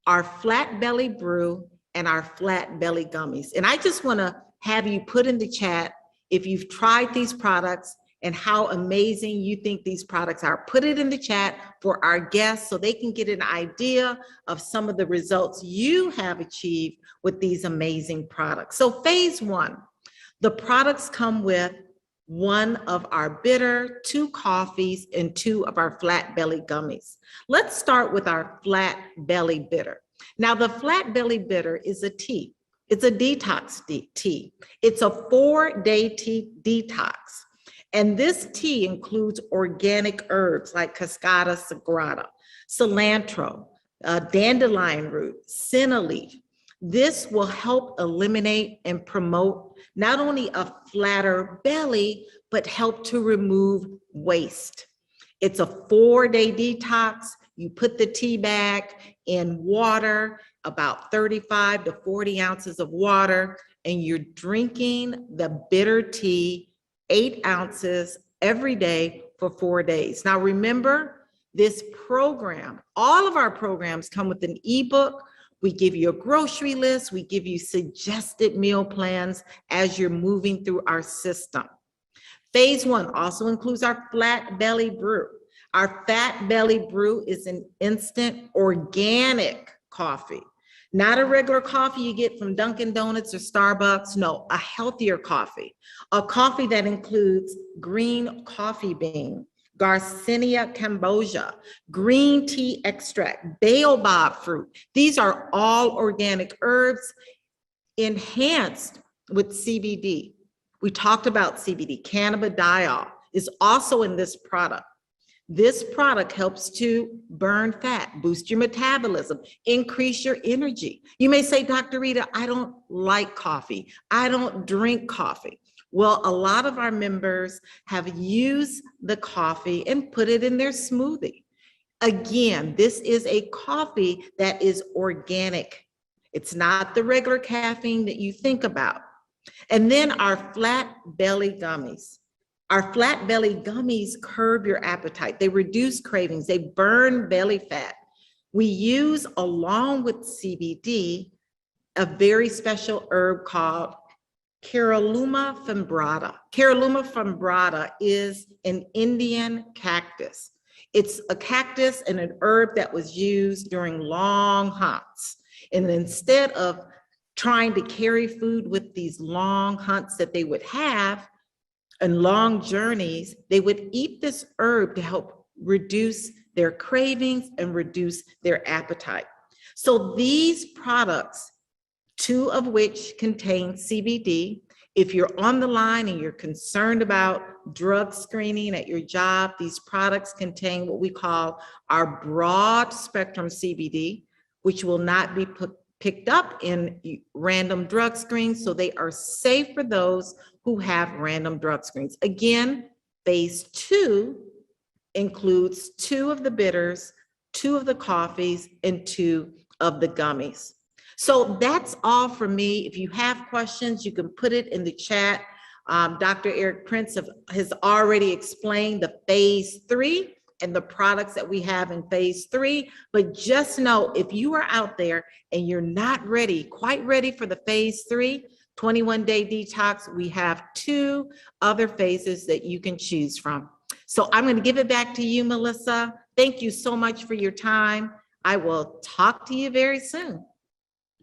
our flat belly brew, and our flat belly gummies. And I just want to have you put in the chat if you've tried these products and how amazing you think these products are. Put it in the chat for our guests so they can get an idea of some of the results you have achieved with these amazing products. So phase 1, the products come with 1 of our bitter, 2 coffees, and 2 of our flat belly gummies. Let's start with our flat belly bitter. Now, the flat belly bitter is a tea. It's a detox tea. It's a 4-day tea detox. And this tea includes organic herbs like Cascada sagrada, cilantro, dandelion root, senna leaf. This will help eliminate and promote not only a flatter belly, but help to remove waste. It's a 4-day detox. You put the tea bag in water, about 35 to 40 ounces of water, and you're drinking the bitter tea, 8 ounces every day for 4 days. Now remember, this program, all of our programs come with an ebook. We give you a grocery list. We give you suggested meal plans as you're moving through our system. Phase 1 also includes our flat belly brew. Our fat belly brew is an instant organic coffee, not a regular coffee you get from Dunkin' Donuts or Starbucks. No, a healthier coffee, a coffee that includes green coffee bean, Garcinia cambogia, green tea extract, baobab fruit. These are all organic herbs enhanced with CBD. We talked about CBD. Cannabidiol is also in this product. This product helps to burn fat, boost your metabolism, increase your energy. You may say, Dr. Rita, I don't like coffee. I don't drink coffee. Well, a lot of our members have used the coffee and put it in their smoothie. Again, this is a coffee that is organic. It's not the regular caffeine that you think about. And then our flat belly gummies. Our flat belly gummies curb your appetite. They reduce cravings. They burn belly fat. We use, along with CBD, a very special herb called Caralluma fimbrata. Caralluma fimbrata is an Indian cactus. It's a cactus and an herb that was used during long hunts. And instead of trying to carry food with these long hunts that they would have and long journeys, they would eat this herb to help reduce their cravings and reduce their appetite. So these products, 2 of which contain CBD. If you're on the line and you're concerned about drug screening at your job, these products contain what we call our broad spectrum CBD, which will not be picked up in random drug screens. So they are safe for those who have random drug screens. Again, phase 2 includes 2 of the bitters, 2 of the coffees, and 2 of the gummies. So that's all for me. If you have questions, you can put it in the chat. Dr. Eric Prince has already explained the phase 3 and the products that we have in phase 3. But just know, if you are out there and you're not quite ready for the phase 3, 21-day detox, we have 2 other phases that you can choose from. So I'm going to give it back to you, Melissa. Thank you so much for your time. I will talk to you very soon.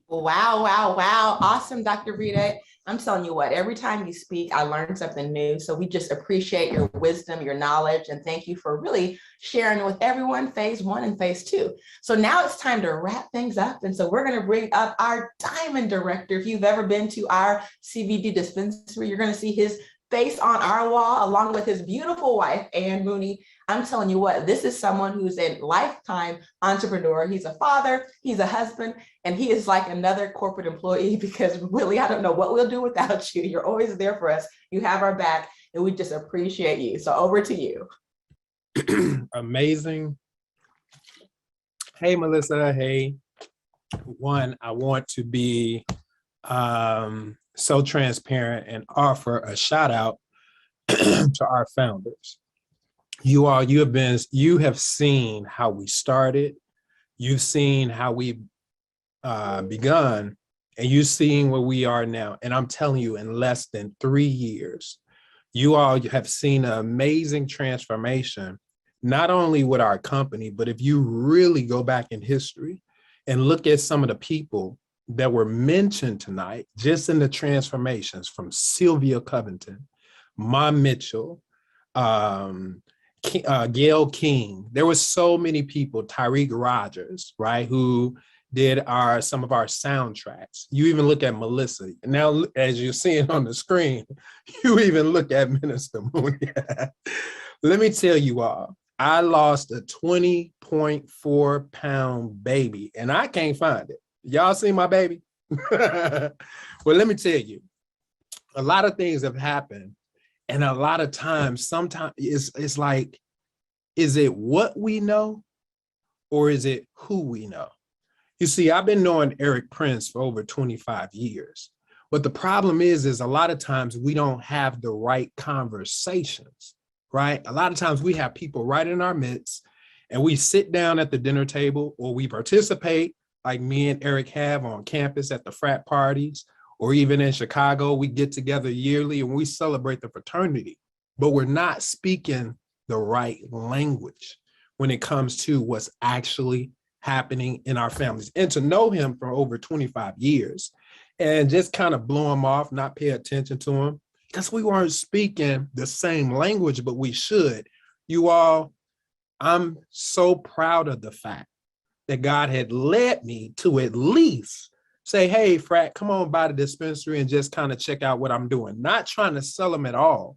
Wow, wow, wow. Awesome, Dr. Rita. I'm telling you what, every time you speak, I learn something new. So we just appreciate your wisdom, your knowledge, and thank you for really sharing with everyone phase 1 and phase 2. So now it's time to wrap things up. And so we're going to bring up our diamond director. If you've ever been to our CBD dispensary, you're going to see his face on our wall, along with his beautiful wife, Ann Mooney. I'm telling you what, this is someone who's a lifetime entrepreneur. He's a father, he's a husband, and he is like another corporate employee, because really, I don't know what we'll do without you. You're always there for us. You have our back, and we just appreciate you. So over to you. Amazing. Hey, Melissa. Hey. One, I want to be so transparent and offer a shout out to our founders. You have seen how we started. You've seen how we begun, and you've seen where we are now. And I'm telling you, in less than 3 years, you all have seen an amazing transformation, not only with our company, but if you really go back in history and look at some of the people that were mentioned tonight, just in the transformations, from Sylvia Covington, Ma Mitchell, Gail King. There were so many people, Tyreek Rogers, right, who did some of our soundtracks. You even look at Melissa. Now, as you're seeing on the screen, you even look at Minister Mooney. Let me tell you all, I lost a 20.4 pound baby and I can't find it. Y'all see my baby? Well, let me tell you, a lot of things have happened. And a lot of times, sometimes it's like, is it what we know or is it who we know? You see, I've been knowing Eric Prince for over 25 years. But the problem is a lot of times we don't have the right conversations, right? A lot of times we have people right in our midst and we sit down at the dinner table or we participate like me and Eric have on campus at the frat parties, or even in Chicago, we get together yearly and we celebrate the fraternity, but we're not speaking the right language when it comes to what's actually happening in our families. And to know him for over 25 years and just kind of blow him off, not pay attention to him, because we weren't speaking the same language, but we should. You all, I'm so proud of the fact that God had led me to at least say, hey, frat, come on by the dispensary and just kind of check out what I'm doing. Not trying to sell him at all.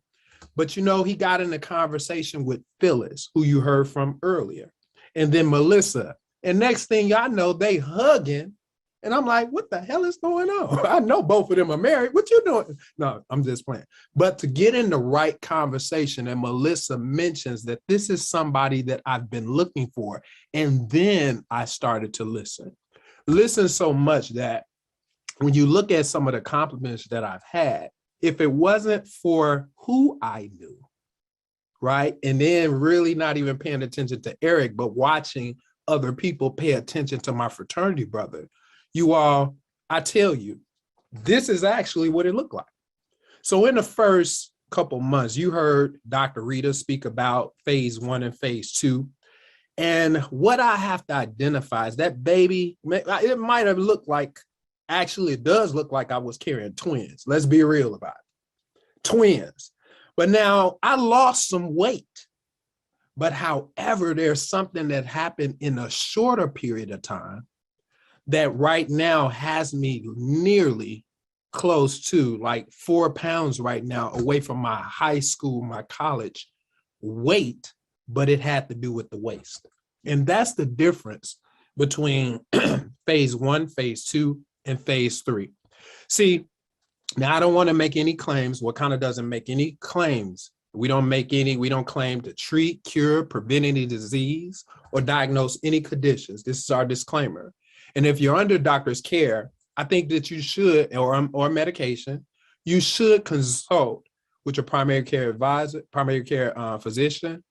But, you know, he got in a conversation with Phyllis, who you heard from earlier, and then Melissa. And next thing y'all know, they hugging. And I'm like, what the hell is going on? I know both of them are married. What you doing? No, I'm just playing. But to get in the right conversation, and Melissa mentions that this is somebody that I've been looking for. And then I started to listen so much that when you look at some of the compliments that I've had, if it wasn't for who I knew, right? And then really not even paying attention to Eric, but watching other people pay attention to my fraternity brother, you all, I tell you, this is actually what it looked like. So in the first couple months, you heard Dr. Rita speak about phase 1 and phase 2. And what I have to identify is that baby, it might have looked like, actually it does look like I was carrying twins. Let's be real about it. Twins. But now I lost some weight. But however, there's something that happened in a shorter period of time that right now has me nearly close to like 4 pounds right now away from my high school, my college weight, but it had to do with the waist. And that's the difference between phase 1, phase 2, and phase 3. See, now I don't want to make any claims. Wakanda doesn't make any claims. We don't claim to treat, cure, prevent any disease, or diagnose any conditions. This is our disclaimer. And if you're under doctor's care, I think that you should, or medication, you should consult with your primary care advisor, primary care physician,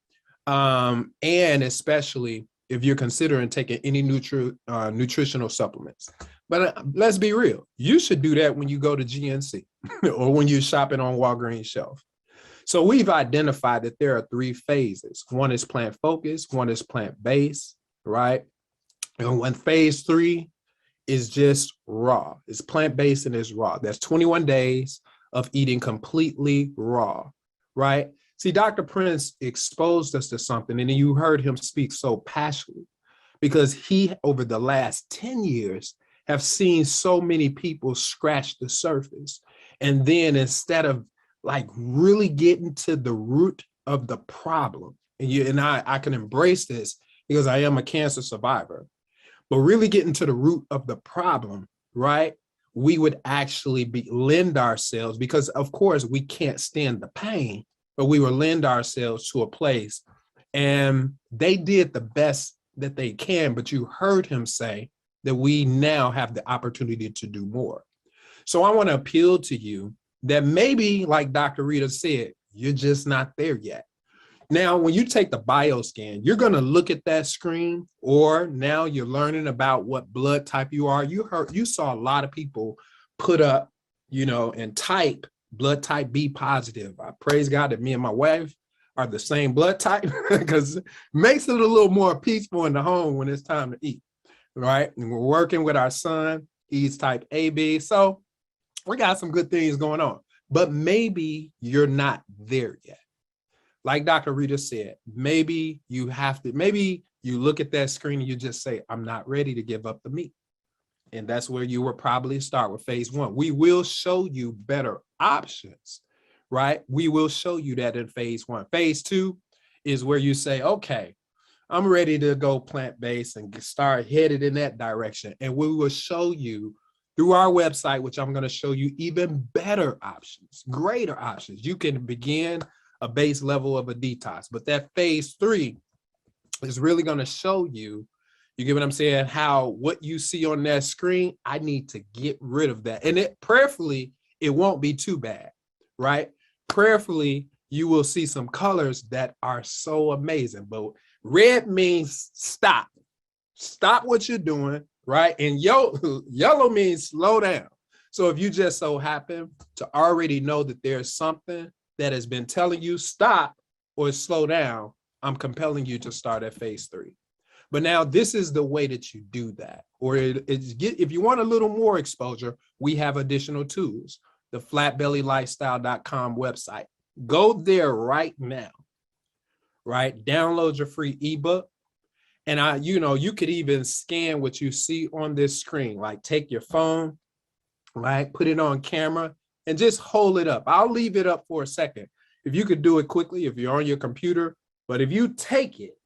and especially if you're considering taking any nutritional supplements. But let's be real, you should do that when you go to GNC or when you're shopping on Walgreens shelf. So we've identified that there are 3 phases. One is plant focused, one is plant based, right? And when phase 3 is just raw, it's plant based and it's raw. That's 21 days of eating completely raw, right? See, Dr. Prince exposed us to something, and then you heard him speak so passionately because he, over the last 10 years, have seen so many people scratch the surface. And then instead of like really getting to the root of the problem, and I can embrace this because I am a cancer survivor, but really getting to the root of the problem, right? We would actually lend ourselves, because of course we can't stand the pain, but we would lend ourselves to a place. And they did the best that they can, but you heard him say that we now have the opportunity to do more. So I want to appeal to you that maybe, like Dr. Rita said, you're just not there yet. Now, when you take the bioscan, you're going to look at that screen, or now you're learning about what blood type you are. You saw a lot of people put up, and type blood type B positive. I praise God that me and my wife are the same blood type, because it makes it a little more peaceful in the home when it's time to eat, right? And we're working with our son, he's type AB. So we got some good things going on, but maybe you're not there yet. Like Dr. Rita said, maybe you look at that screen and you just say, I'm not ready to give up the meat. And that's where you will probably start with phase 1. We will show you better options, right? We will show you that in phase 1. Phase 2 is where you say, okay, I'm ready to go plant-based and start headed in that direction. And we will show you through our website, which I'm going to show you even better options, greater options. You can begin a base level of a detox, but that phase 3 is really going to show you, you get what I'm saying, how what you see on that screen, I need to get rid of that. And it prayerfully, it won't be too bad, right? Prayerfully, you will see some colors that are so amazing. But red means stop. Stop what you're doing, right? And yellow means slow down. So if you just so happen to already know that there's something that has been telling you stop or slow down, I'm compelling you to start at phase 3. But now this is the way that you do that. Or if you want a little more exposure, we have additional tools, the flatbellylifestyle.com website. Go there right now, right? Download your free ebook. And you could even scan what you see on this screen, like take your phone, right? Put it on camera and just hold it up. I'll leave it up for a second. If you could do it quickly, if you're on your computer, but if you take it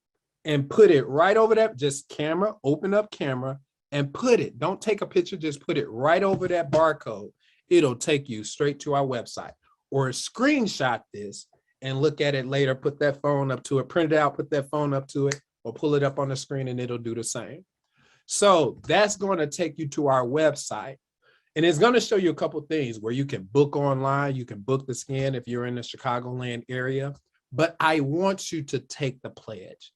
and put it right over that, just camera, open up camera and put it, don't take a picture, just put it right over that barcode. It'll take you straight to our website. Or screenshot this and look at it later, put that phone up to it, print it out, put that phone up to it, or pull it up on the screen and it'll do the same. So that's going to take you to our website. And it's going to show you a couple things where you can book online. You can book the scan if you're in the Chicagoland area. But I want you to take the pledge,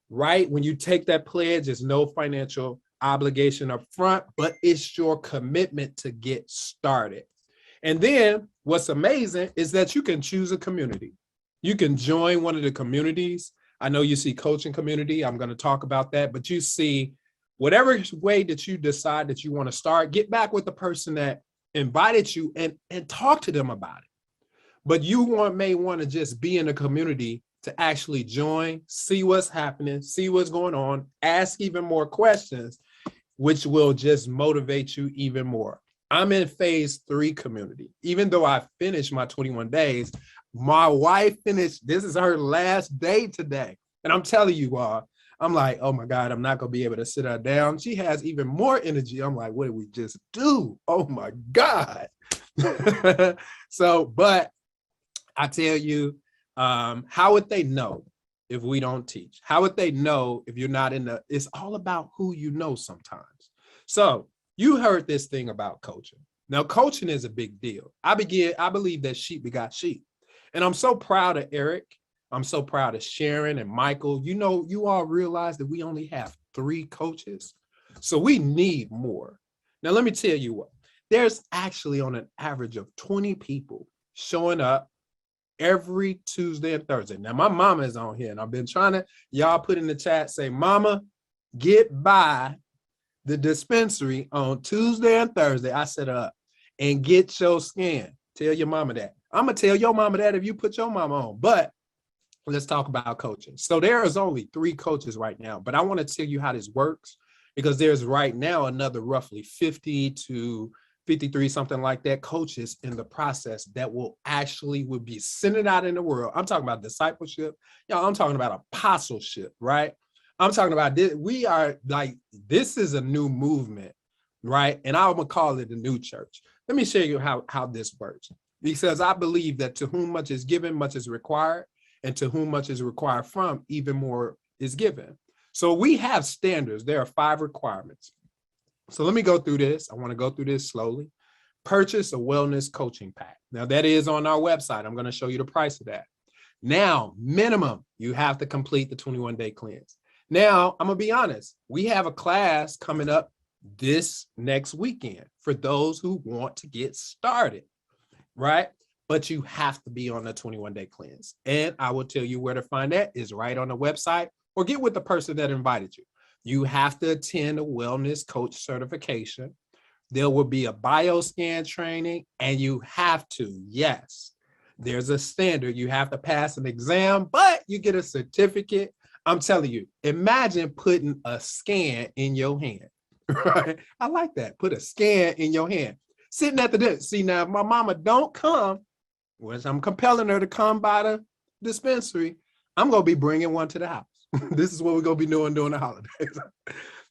right? When you take that pledge, there's no financial obligation up front, but it's your commitment to get started. And then what's amazing is that you can choose a community. You can join one of the communities. I know you see coaching community. I'm going to talk about that, but you see whatever way that you decide that you want to start, get back with the person that invited you and talk to them about it. But you may want to just be in a community to actually join, see what's happening, see what's going on, ask even more questions, which will just motivate you even more. I'm in phase 3 community. Even though I finished my 21 days, my wife finished, this is her last day today. And I'm telling you all, I'm like, oh my God, I'm not going to be able to sit her down. She has even more energy. I'm like, what did we just do? Oh my God. So, but I tell you, how would they know if we don't teach? How would they know if you're not it's all about who you know sometimes. So you heard this thing about coaching. Now, coaching is a big deal. I believe that sheep begot sheep. And I'm so proud of Eric. I'm so proud of Sharon and Michael. You all realize that we only have 3 coaches. So we need more. Now, let me tell you what, there's actually on an average of 20 people showing up every Tuesday and Thursday. Now, my mama is on here and I've been trying to, y'all put in the chat, say, mama, get by the dispensary on Tuesday and Thursday. I set up and get your scan. Tell your mama that. I'm going to tell your mama that if you put your mama on, but let's talk about coaching. So there is only 3 coaches right now, but I want to tell you how this works because there's right now another roughly 50 to 53, something like that, coaches in the process that will be sent out in the world. I'm talking about discipleship. Y'all, I'm talking about apostleship, right? I'm talking about this. We are like, this is a new movement, right? And I'm gonna call it a new church. Let me show you how this works. Because I believe that to whom much is given, much is required. And to whom much is required from, even more is given. So we have standards. There are 5 requirements. So let me go through this. I want to go through this slowly. Purchase a wellness coaching pack. Now that is on our website. I'm going to show you the price of that. Now, minimum, you have to complete the 21-day cleanse. Now, I'm going to be honest. We have a class coming up this next weekend for those who want to get started, right? But you have to be on the 21-day cleanse. And I will tell you where to find that is right on the website or get with the person that invited you. You have to attend a wellness coach certification. There will be a bioscan training and you have to, yes, there's a standard. You have to pass an exam, but you get a certificate. I'm telling you, imagine putting a scan in your hand. right? I like that. Put a scan in your hand. Sitting at the desk. See, now, if my mama don't come, which I'm compelling her to come by the dispensary, I'm going to be bringing one to the house. This is what we're going to be doing during the holidays.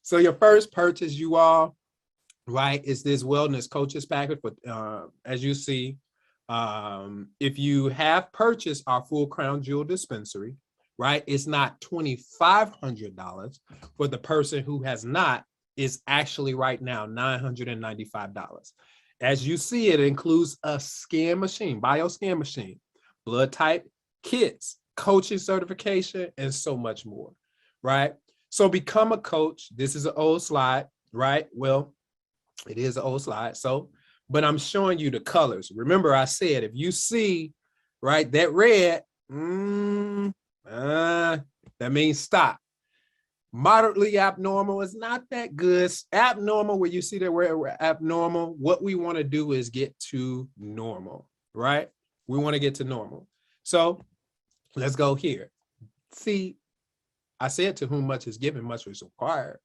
So your first purchase, you all, right, is this wellness coaches package. But as you see, if you have purchased our full crown jewel dispensary, right, it's not $2,500 for the person who has not. Is actually right now $995. As you see, it includes a scan machine, bioscan machine, blood type kits, coaching certification, and so much more, right? So become a coach. This is an old slide, right? Well, it is an old slide. So, but I'm showing you the colors. Remember, I said, if you see, right, that red, that means stop. Moderately abnormal is not that good. Abnormal, where you see that we're abnormal, what we want to do is get to normal, right? We want to get to normal. So let's go here. See, I said to whom much is given, much is required.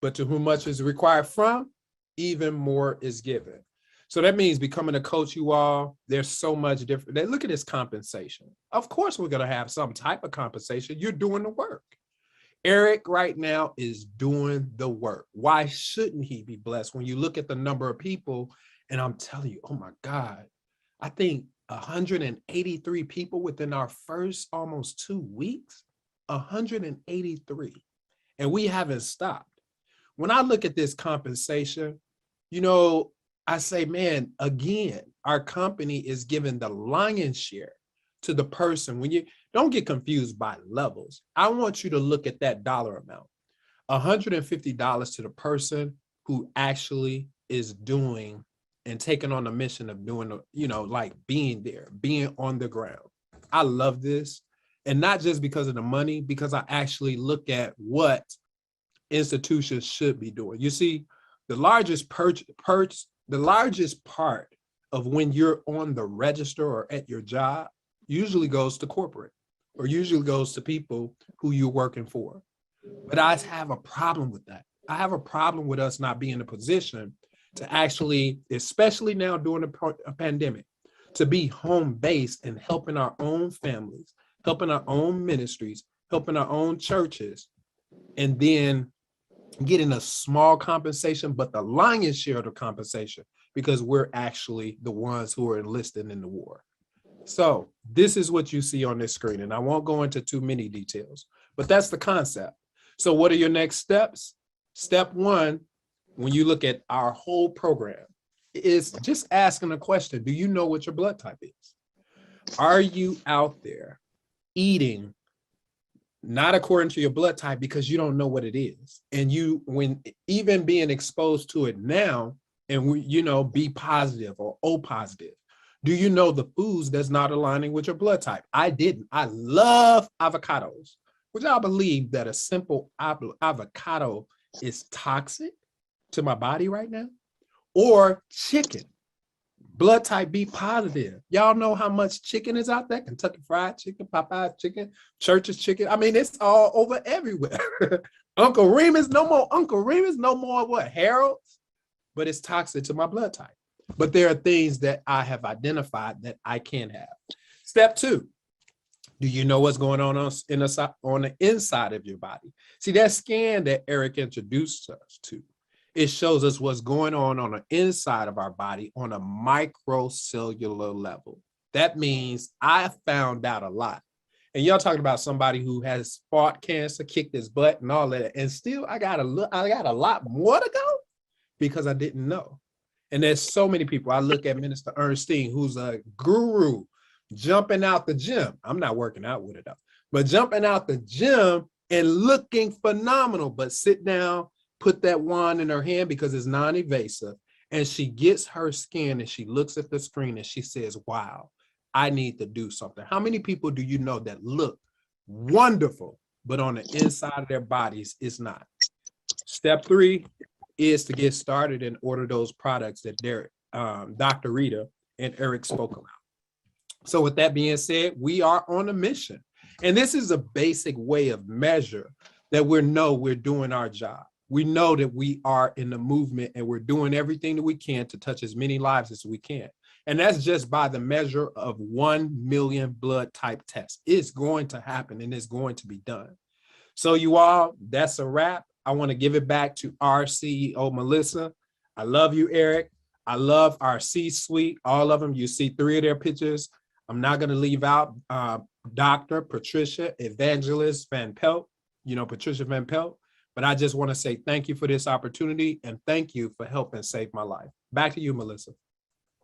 But to whom much is required from, even more is given. So that means becoming a coach, you all, there's so much different. Look at this compensation. Of course, we're going to have some type of compensation. You're doing the work. Eric right now is doing the work. Why shouldn't he be blessed? When you look at the number of people, and I'm telling you, oh my God, I think 183 people within our first almost 2 weeks, 183, and we haven't stopped. When I look at this compensation, you know, I say, man, again, our company is giving the lion's share to the person. When you don't get confused by levels, I want you to look at that dollar amount, $150 to the person who actually is doing and taking on the mission of doing, you know, like being there, being on the ground. I love this. And not just because of the money, because I actually look at what institutions should be doing. You see, the largest the largest part of when you're on the register or at your job usually goes to corporate, or usually goes to people who you're working for. But I have a problem with that. I have a problem with us not being in a position to actually, especially now during a pandemic, to be home-based and helping our own families, helping our own ministries, helping our own churches, and then getting a small compensation, but the lion's share of the compensation, because we're actually the ones who are enlisted in the war. So this is what you see on this screen, and I won't go into too many details, but that's the concept. So what are your next steps? Step one, when you look at our whole program, is just asking a question. Do you know what your blood type is? Are you out there eating not according to your blood type because you don't know what it is? And you, when even being exposed to it now, and we, you know, B positive or O positive, do you know the foods that's not aligning with your blood type? I didn't. I love avocados, which I believe that a simple avocado is toxic to my body right now. Or chicken, blood type B positive. Y'all know how much chicken is out there? Kentucky Fried Chicken, Popeye chicken, Church's chicken. I mean, it's all over everywhere. Uncle Remus, no more Uncle Remus, no more what, Harold's? But it's toxic to my blood type. But there are things that I have identified that I can have. Step two, do you know what's going on the inside of your body? See, that scan that Eric introduced us to, it shows us what's going on the inside of our body on a microcellular level. That means I found out a lot. And y'all talking about somebody who has fought cancer, kicked his butt and all that, and still I got a lot more to go because I didn't know. And there's so many people. I look at Minister Ernestine, who's a guru, jumping out the gym. I'm not working out with it though, but jumping out the gym and looking phenomenal. But sit down, put that wand in her hand because it's non-invasive, and she gets her scan and she looks at the screen and she says, wow, I need to do something. How many people do you know that look wonderful, but on the inside of their bodies it's not? Step three is to get started and order those products that Dr. Rita and Eric spoke about. So with that being said, we are on a mission. And this is a basic way of measure that we're doing our job. we know that we are in the movement and we're doing everything that we can to touch as many lives as we can. And that's just by the measure of 1 million blood type tests. It's going to happen and it's going to be done. So you all, that's a wrap. I want to give it back to our CEO, Melissa. I love you, Eric. I love our C-suite, all of them. You see 3 of their pictures. I'm not going to leave out Dr. Patricia Evangelist Van Pelt, Patricia Van Pelt. But I just want to say thank you for this opportunity and thank you for helping save my life. Back to you, Melissa.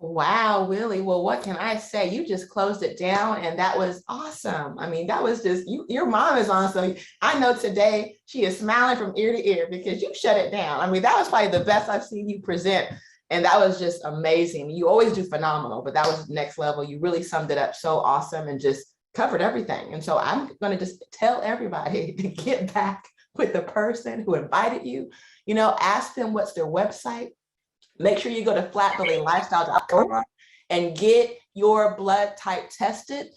Wow, Willie. Well, what can I say? You just closed it down and that was awesome. I mean, that was just, your mom is on. So I know today she is smiling from ear to ear because you shut it down. I mean, that was probably the best I've seen you present. And that was just amazing. You always do phenomenal, but that was next level. You really summed it up so awesome and just covered everything. And so I'm going to just tell everybody to get back with the person who invited you, ask them what's their website. Make sure you go to flatbellylifestyle.com and get your blood type tested.